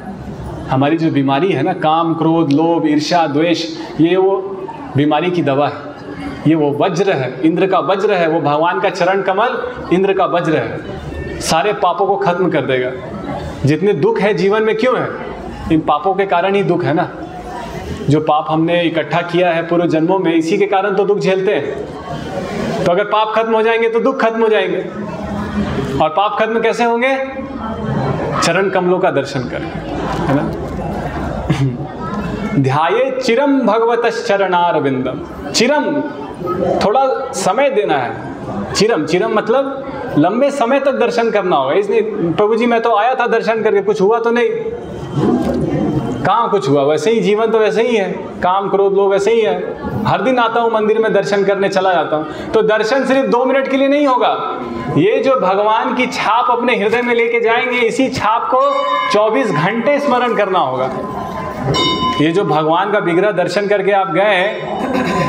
हमारी जो बीमारी है ना, काम क्रोध लोभ ईर्ष्या द्वेष, ये वो बीमारी की दवा है। ये वो वज्र है, इंद्र का वज्र है, वो भगवान का चरण कमल इंद्र का वज्र है, सारे पापों को खत्म कर देगा। जितने दुख है जीवन में क्यों है? इन पापों के कारण ही दुख है ना। जो पाप हमने इकट्ठा किया है पूर्व जन्मों में, इसी के कारण तो दुख झेलते हैं। तो अगर पाप खत्म हो जाएंगे तो दुख खत्म हो जाएंगे। और पाप खत्म कैसे होंगे? चरण कमलों का दर्शन करके, है ना। ध्याये चिरम भगवतश्चरणारविंदम। चिरम, थोड़ा समय देना है। चिरम मतलब लंबे समय तक दर्शन करना होगा। इसलिए प्रभु जी मैं तो आया था दर्शन करके, कुछ हुआ तो नहीं। कहाँ कुछ हुआ? वैसे ही जीवन तो वैसे ही है, काम क्रोध लोभ वैसे ही है। हर दिन आता हूँ मंदिर में दर्शन करने चला जाता हूँ। तो दर्शन सिर्फ 2 मिनट के लिए नहीं होगा। ये जो भगवान की छाप अपने हृदय में लेके जाएंगे, इसी छाप को 24 घंटे स्मरण करना होगा। ये जो भगवान का विग्रह दर्शन करके आप गए,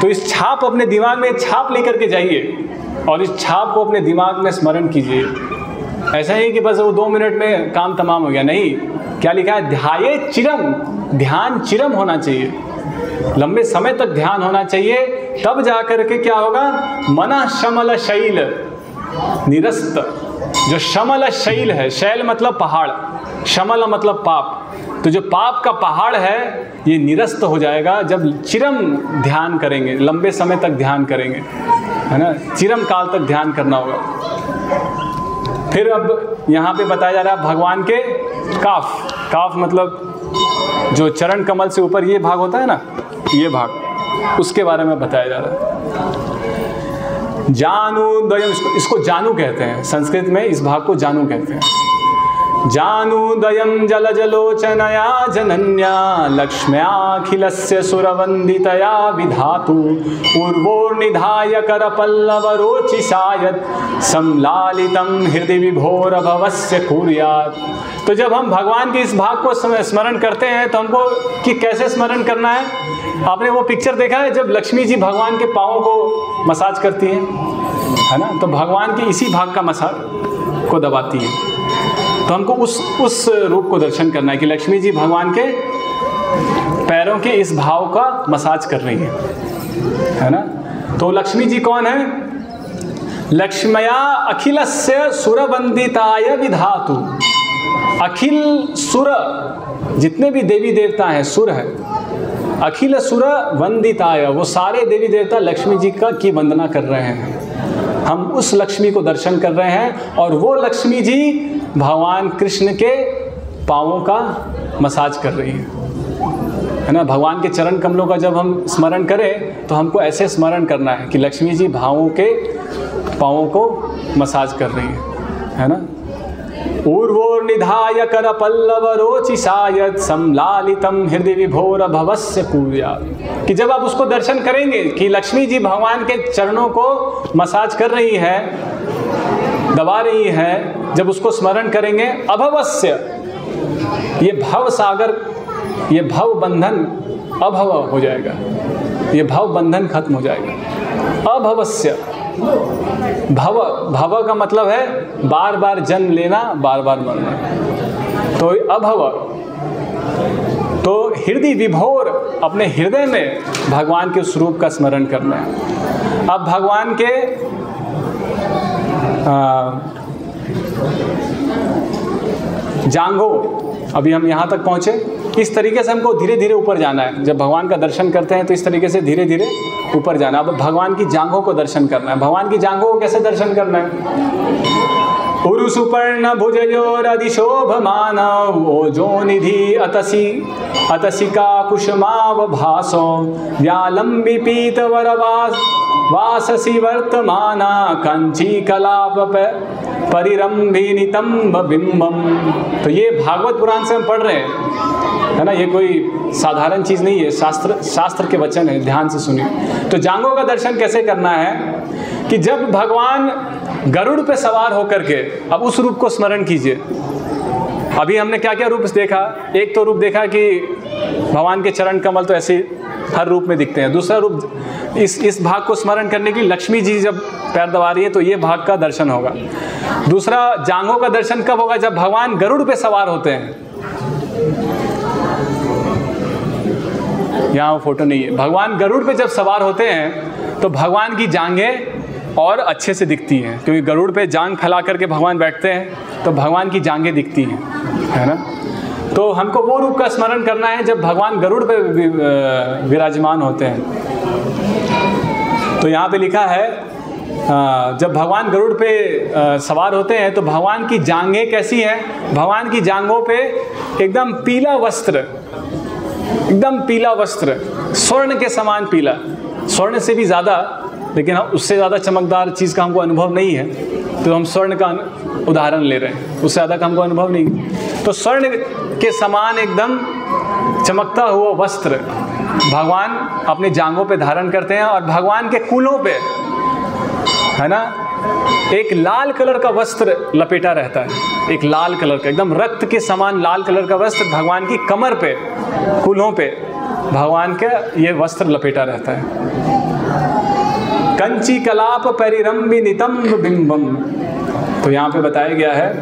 तो इस छाप अपने दिमाग में छाप लेकर के जाइए और इस छाप को अपने दिमाग में स्मरण कीजिए। ऐसा नहीं कि बस वो 2 मिनट में काम तमाम हो गया, नहीं। क्या लिखा है? ध्याये चिरम, ध्यान चिरम होना चाहिए, लंबे समय तक ध्यान होना चाहिए। तब जाकर के क्या होगा? मनः शमल शैल निरस्त। जो शमल शैल है, शैल मतलब पहाड़, शमल मतलब पाप, तो जो पाप का पहाड़ है ये निरस्त हो जाएगा जब चिरम ध्यान करेंगे, लंबे समय तक ध्यान करेंगे, है ना। चिरम काल तक ध्यान करना होगा। फिर अब यहाँ पे बताया जा रहा है भगवान के काफ मतलब जो चरण कमल से ऊपर ये भाग होता है ना, ये भाग, उसके बारे में बताया जा रहा है। जानुदयम, इसको जानु कहते हैं संस्कृत में, इस भाग को जानु कहते हैं। जानुदयम जलजलोचनया जनन्या लक्ष्म्याखिलस्य सुरवंदितया विधातु पूर्वोर्निधाय करपल्लवरोचिषायत संलालितं हृदि विभोरभवस्य कुर्यात्। तो जब हम भगवान के इस भाग को स्मरण करते हैं तो हमको कि कैसे स्मरण करना है? आपने वो पिक्चर देखा है जब लक्ष्मी जी भगवान के पाँवों को मसाज करती हैं, है ना। तो भगवान के इसी भाग का मसाज को दबाती है। तो हमको उस रूप को दर्शन करना है कि लक्ष्मी जी भगवान के पैरों के इस भाव का मसाज कर रही है ना। तो लक्ष्मी जी कौन है? लक्ष्मया अखिलस्य सुरवंदिताय विधातु। अखिल सुर, जितने भी देवी देवता हैं, सुर है। अखिल सुर वंदिताय, वो सारे देवी देवता लक्ष्मी जी की वंदना कर रहे हैं। हम उस लक्ष्मी को दर्शन कर रहे हैं और वो लक्ष्मी जी भगवान कृष्ण के पाँवों का मसाज कर रही है ना। भगवान के चरण कमलों का जब हम स्मरण करें तो हमको ऐसे स्मरण करना है कि लक्ष्मी जी पाँवों को मसाज कर रही है ना। ऊर्वोर्निधाय कर पल्लव रोचिसायत सम्लालितम हृदय विभोर भवस्य कूया। कि जब आप उसको दर्शन करेंगे कि लक्ष्मी जी भगवान के चरणों को मसाज कर रही है, दबा रही है, जब उसको स्मरण करेंगे, अभवस्य, ये भव सागर, ये भव बंधन अभव हो जाएगा, ये भव बंधन खत्म हो जाएगा। अभवस्य, भव, भव का मतलब है बार बार जन्म लेना, बार बार मरना। तो अभव, तो हृदय विभोर, अपने हृदय में भगवान के स्वरूप का स्मरण करना है। अब भगवान के जांघों, अभी हम यहाँ तक पहुँचे, इस तरीके से हमको धीरे धीरे ऊपर जाना है। जब भगवान का दर्शन करते हैं तो इस तरीके से धीरे धीरे ऊपर जाना। अब भगवान की जांघों को दर्शन करना है। भगवान की जांघों को कैसे दर्शन करना है? उरु सुपर्ण भुजयोरधिशोभमान ओजो निधि अतसिका कुसुमाव भासो व्यालंबी पीत वरवास वाससी वर्तमाना कंची कलाप परिरंभी नितंब बिंबम। तो ये भागवत पुराण से हम पढ़ रहे हैं, है ना, ये कोई साधारण चीज़ नहीं है, शास्त्र के वचन है, ध्यान से सुनिए। तो जांघों का दर्शन कैसे करना है कि जब भगवान गरुड़ पे सवार होकर के, अब उस रूप को स्मरण कीजिए। अभी हमने क्या क्या रूप देखा? एक तो रूप देखा कि भगवान के चरण कमल तो ऐसे हर रूप में दिखते हैं। दूसरा रूप, इस भाग को स्मरण करने के लिए लक्ष्मी जी जब पैर दबा रही है तो ये भाग का दर्शन होगा। दूसरा, जांघों का दर्शन कब होगा? जब भगवान गरुड़ पे सवार होते हैं। यहाँ वो फोटो नहीं है। भगवान गरुड़ पे जब सवार होते हैं तो भगवान की जांघें और अच्छे से दिखती हैं, क्योंकि गरुड़ पे जांघ फैला करके भगवान बैठते हैं तो भगवान की जांघें दिखती हैं, है ना। तो हमको वो रूप का स्मरण करना है जब भगवान गरुड़ पे विराजमान होते हैं। तो यहाँ पे लिखा है जब भगवान गरुड़ पे सवार होते हैं तो भगवान की जांघें कैसी हैं? भगवान की जांघों पे एकदम पीला वस्त्र, एकदम पीला वस्त्र, स्वर्ण के समान पीला, स्वर्ण से भी ज़्यादा, लेकिन उससे ज़्यादा चमकदार चीज़ का हमको अनुभव नहीं है, तो हम स्वर्ण का उदाहरण ले रहे हैं, उससे ज़्यादा का हमको अनुभव नहीं। तो स्वर्ण के समान एकदम चमकता हुआ वस्त्र भगवान अपने जांघों पे धारण करते हैं, और भगवान के कूल्हों पे, है ना, एक लाल कलर का वस्त्र लपेटा रहता है, एक लाल कलर का, एकदम रक्त के समान लाल कलर का वस्त्र भगवान की कमर पे, कूल्हों पे भगवान का ये वस्त्र लपेटा रहता है। कंची कलाप परिरंभी नितंब बिंबम। तो यहाँ पे बताया गया है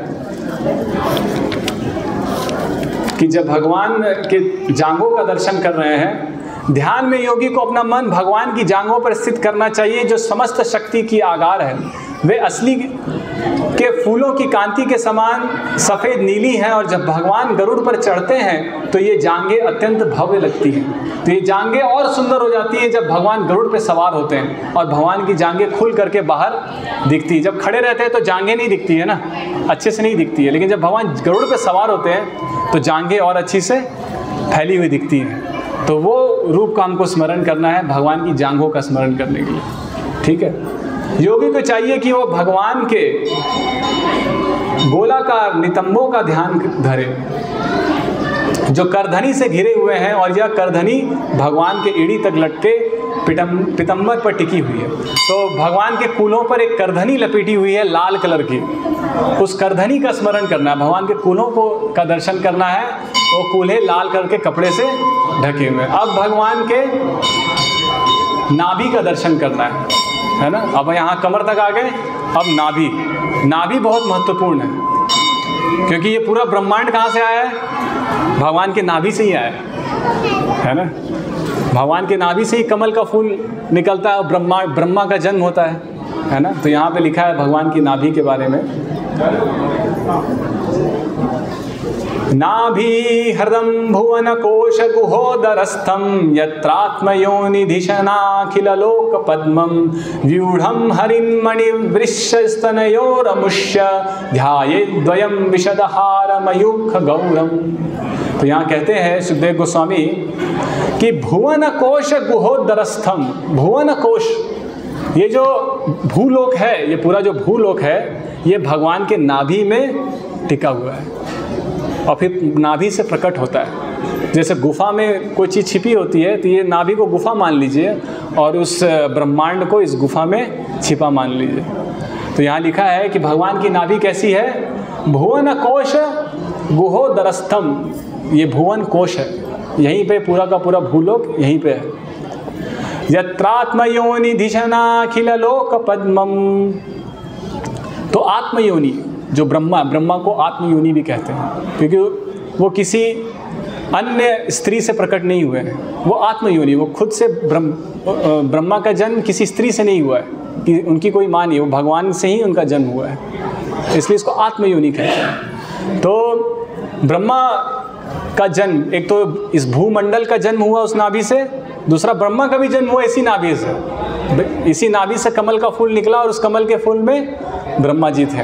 कि जब भगवान के जांघों का दर्शन कर रहे हैं, ध्यान में योगी को अपना मन भगवान की जांघों पर स्थित करना चाहिए, जो समस्त शक्ति की आगार है। वे असली के फूलों की कांति के समान सफ़ेद नीली हैं, और जब भगवान गरुड़ पर चढ़ते हैं तो ये जांघें अत्यंत भव्य लगती हैं। तो ये जांघें और सुंदर हो जाती हैं जब भगवान गरुड़ पर सवार होते हैं, और भगवान की जांघें खुल करके बाहर दिखती है। जब खड़े रहते हैं तो जांघें नहीं दिखती है ना, अच्छे से नहीं दिखती है, लेकिन जब भगवान गरुड़ पर सवार होते हैं तो जांघें और अच्छी से फैली हुई दिखती हैं। तो वो रूप का हमको स्मरण करना है, भगवान की जांघों का स्मरण करने के लिए, ठीक है। योगी को चाहिए कि वो भगवान के गोलाकार नितंबों का ध्यान धरे, जो करधनी से घिरे हुए हैं, और यह करधनी भगवान के एड़ी तक लटके पितंबर पर टिकी हुई है। तो भगवान के कूल्हों पर एक करधनी लपेटी हुई है लाल कलर की, उस करधनी का स्मरण करना है, भगवान के कूल्हों को का दर्शन करना है। वो कूल्हे लाल कलर के कपड़े से ढके हुए हैं। अब भगवान के नाभि का दर्शन करना है ना। अब यहाँ कमर तक आ गए, अब नाभि, नाभि बहुत महत्वपूर्ण है, क्योंकि ये पूरा ब्रह्मांड कहाँ से आया है? भगवान के नाभि से ही आया है ना। भगवान के नाभि से ही कमल का फूल निकलता है और ब्रह्मा का जन्म होता है ना। तो यहाँ पे लिखा है भगवान की नाभि के बारे में, नाभि हृदम भुवन कोश गुहोदरस्थम यत्रात्मयोनिधिशनाखिल लोक पद्मम व्यूढ़म हरिम मणि वृषस्तनयोरमुष्य ध्यायेद्वयं विशदहार मयूख गौरम। तो यहाँ कहते हैं सुखदेव गोस्वामी कि भुवन कोश गुहोदरस्थम, भुवन कोश, ये जो भूलोक है, ये पूरा जो भूलोक है, ये भगवान के नाभि में टिका हुआ है और फिर नाभि से प्रकट होता है। जैसे गुफा में कोई चीज़ छिपी होती है तो ये नाभि को गुफा मान लीजिए और उस ब्रह्मांड को इस गुफा में छिपा मान लीजिए। तो यहाँ लिखा है कि भगवान की नाभि कैसी है? भुवन कोश गुहो दरस्थम, ये भुवन कोश है, यहीं पे पूरा का पूरा भूलोक यहीं पे है। यत्रात्मयोनिधिशनाखिल लोक पद्मम, तो आत्मयोनि जो ब्रह्मा को आत्मयोनि भी कहते हैं, क्योंकि वो किसी अन्य स्त्री से प्रकट नहीं हुए हैं, वो आत्मयोनि, वो खुद से ब्रह्मा का जन्म किसी स्त्री से नहीं हुआ है कि उनकी कोई माँ नहीं, वो भगवान से ही उनका जन्म हुआ है, इसलिए इसको आत्मयोनि कहते हैं। तो ब्रह्मा का जन्म, एक तो इस भूमंडल का जन्म हुआ उस नाभि से, दूसरा ब्रह्मा का भी जन्म हुआ इसी नाभि से। इसी नाभि से कमल का फूल निकला और उस कमल के फूल में ब्रह्मा जी थे।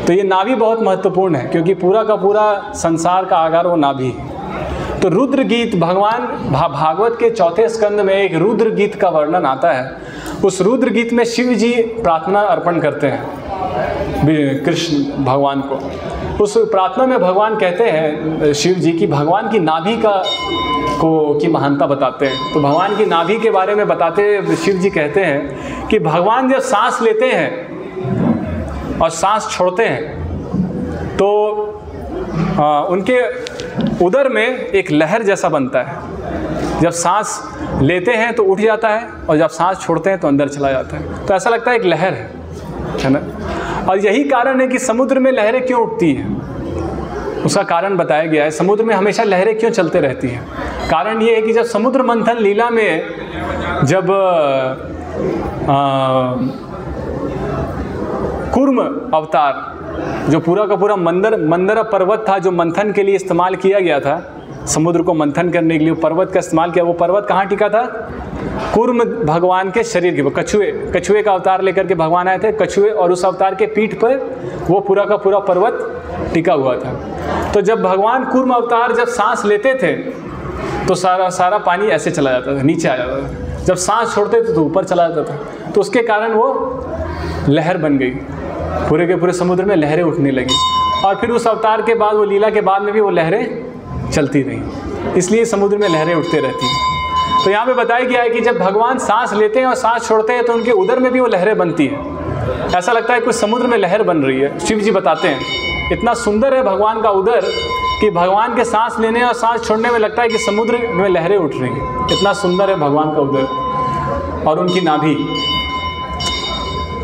तो ये नाभि बहुत महत्वपूर्ण है क्योंकि पूरा का पूरा संसार का आधार वो नाभि है। तो रुद्र गीत, भगवान भागवत के 4 स्कंद में एक रुद्र गीत का वर्णन आता है। उस रुद्र गीत में शिव जी प्रार्थना अर्पण करते हैं कृष्ण भगवान को। उस प्रार्थना में भगवान कहते हैं शिव जी की भगवान की नाभि की महानता बताते हैं। तो भगवान की नाभि के बारे में बताते हुए शिव जी कहते हैं कि भगवान जब सांस लेते हैं और सांस छोड़ते हैं तो उनके उदर में एक लहर जैसा बनता है। जब सांस लेते हैं तो उठ जाता है और जब सांस छोड़ते हैं तो अंदर चला जाता है। तो ऐसा लगता है एक लहर है ना। और यही कारण है कि समुद्र में लहरें क्यों उठती हैं, उसका कारण बताया गया है। समुद्र में हमेशा लहरें क्यों चलते रहती हैं? कारण ये है कि जब समुद्र मंथन लीला में जब कूर्म अवतार, जो पूरा का पूरा मंदर पर्वत था जो मंथन के लिए इस्तेमाल किया गया था, समुद्र को मंथन करने के लिए पर्वत का इस्तेमाल किया। वो पर्वत कहाँ टिका था? कूर्म भगवान के शरीर के, वो कछुए का अवतार लेकर के भगवान आए थे, कछुए, और उस अवतार के पीठ पर वो पूरा का पूरा पर्वत टिका हुआ था। तो जब भगवान कूर्म अवतार जब सांस लेते थे तो सारा पानी ऐसे चला जाता था, नीचे आ जाता था। जब सांस छोड़ते थे तो ऊपर चला जाता था। तो उसके कारण वो लहर बन गई, पूरे के पूरे समुद्र में लहरें उठने लगी। और फिर उस अवतार के बाद, वो लीला के बाद में भी वो लहरें चलती रहीं, इसलिए समुद्र में लहरें उठते रहती हैं। तो यहाँ पे बताया गया है कि जब भगवान सांस लेते हैं और सांस छोड़ते हैं तो उनके उदर में भी वो लहरें बनती हैं। ऐसा लगता है कुछ समुद्र में लहर बन रही है। शिव जी बताते हैं इतना सुंदर है भगवान का उदर कि भगवान के सांस लेने और सांस छोड़ने में लगता है कि समुद्र में लहरें उठ रही हैं। इतना सुंदर है भगवान का उदर और उनकी नाभि।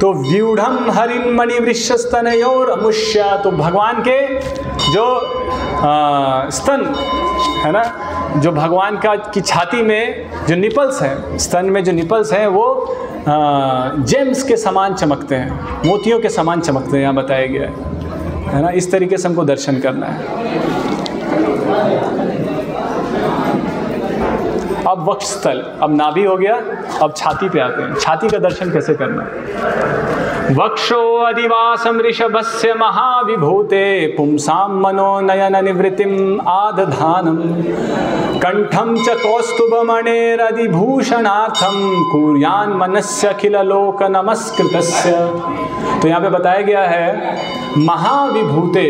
तो व्यूढ़म हरिन मणिवृषस्तनयोर अमुष्या, तो भगवान के जो स्तन है ना, जो भगवान की छाती में जो निपल्स हैं, स्तन में जो निपल्स हैं वो जेम्स के समान चमकते हैं, मोतियों के समान चमकते हैं, यहाँ बताया गया है ना। इस तरीके से हमको दर्शन करना है। अब वक्षस्थल, अब नाभि हो गया, अब छाती पे आते हैं। छाती का दर्शन कैसे करना है? वक्षो अधिवासम ऋषभस्य महाविभूते पुंसाम मनोनयन निवृत्तिम आदधानम कंठम च कौस्तुभमणेरधिभूषणार्थम कुर्यान मनस्य अखिल लोक नमस्कृतस्य। तो यहाँ पे बताया गया है महाविभूते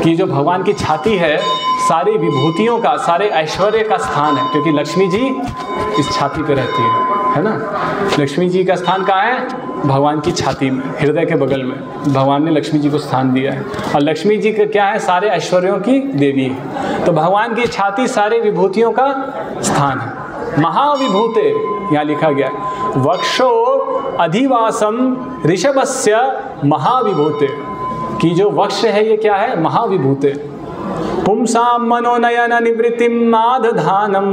कि जो भगवान की छाती है सारी विभूतियों का, सारे ऐश्वर्य का स्थान है, क्योंकि लक्ष्मी जी इस छाती पे रहती है ना। लक्ष्मी जी का स्थान कहाँ है? भगवान की छाती में, हृदय के बगल में भगवान ने लक्ष्मी जी को स्थान दिया है। और लक्ष्मी जी का क्या है? सारे ऐश्वर्यों की देवी है। तो भगवान की छाती सारे विभूतियों का स्थान है। महाविभूते यहाँ लिखा गया है। वक्षो अधिवासम ऋषभस्य महाविभूते, कि जो वक्ष है ये क्या है? महाविभूते। पुंसाम मनोनयन निवृत्तिम आदधानम,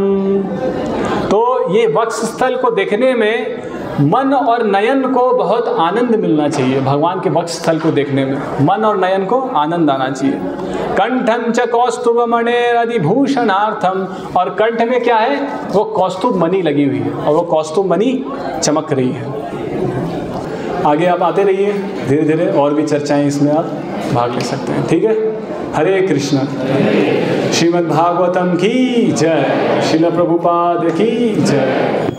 तो ये वक्ष स्थल को देखने में मन और नयन को बहुत आनंद मिलना चाहिए। भगवान के वक्ष स्थल को देखने में मन और नयन को आनंद आना चाहिए। कंठम च कौस्तुभमणेरधिभूषणार्थम, और कंठ में क्या है? वो कौस्तुभ मणि लगी हुई है और वो कौस्तुभ मणि चमक रही है। आगे आप आते रहिए, धीरे धीरे और भी चर्चाएं इसमें आप भाग ले सकते हैं। ठीक है, हरे कृष्ण। श्रीमद् भागवतम की जय, श्रील प्रभुपाद की जय।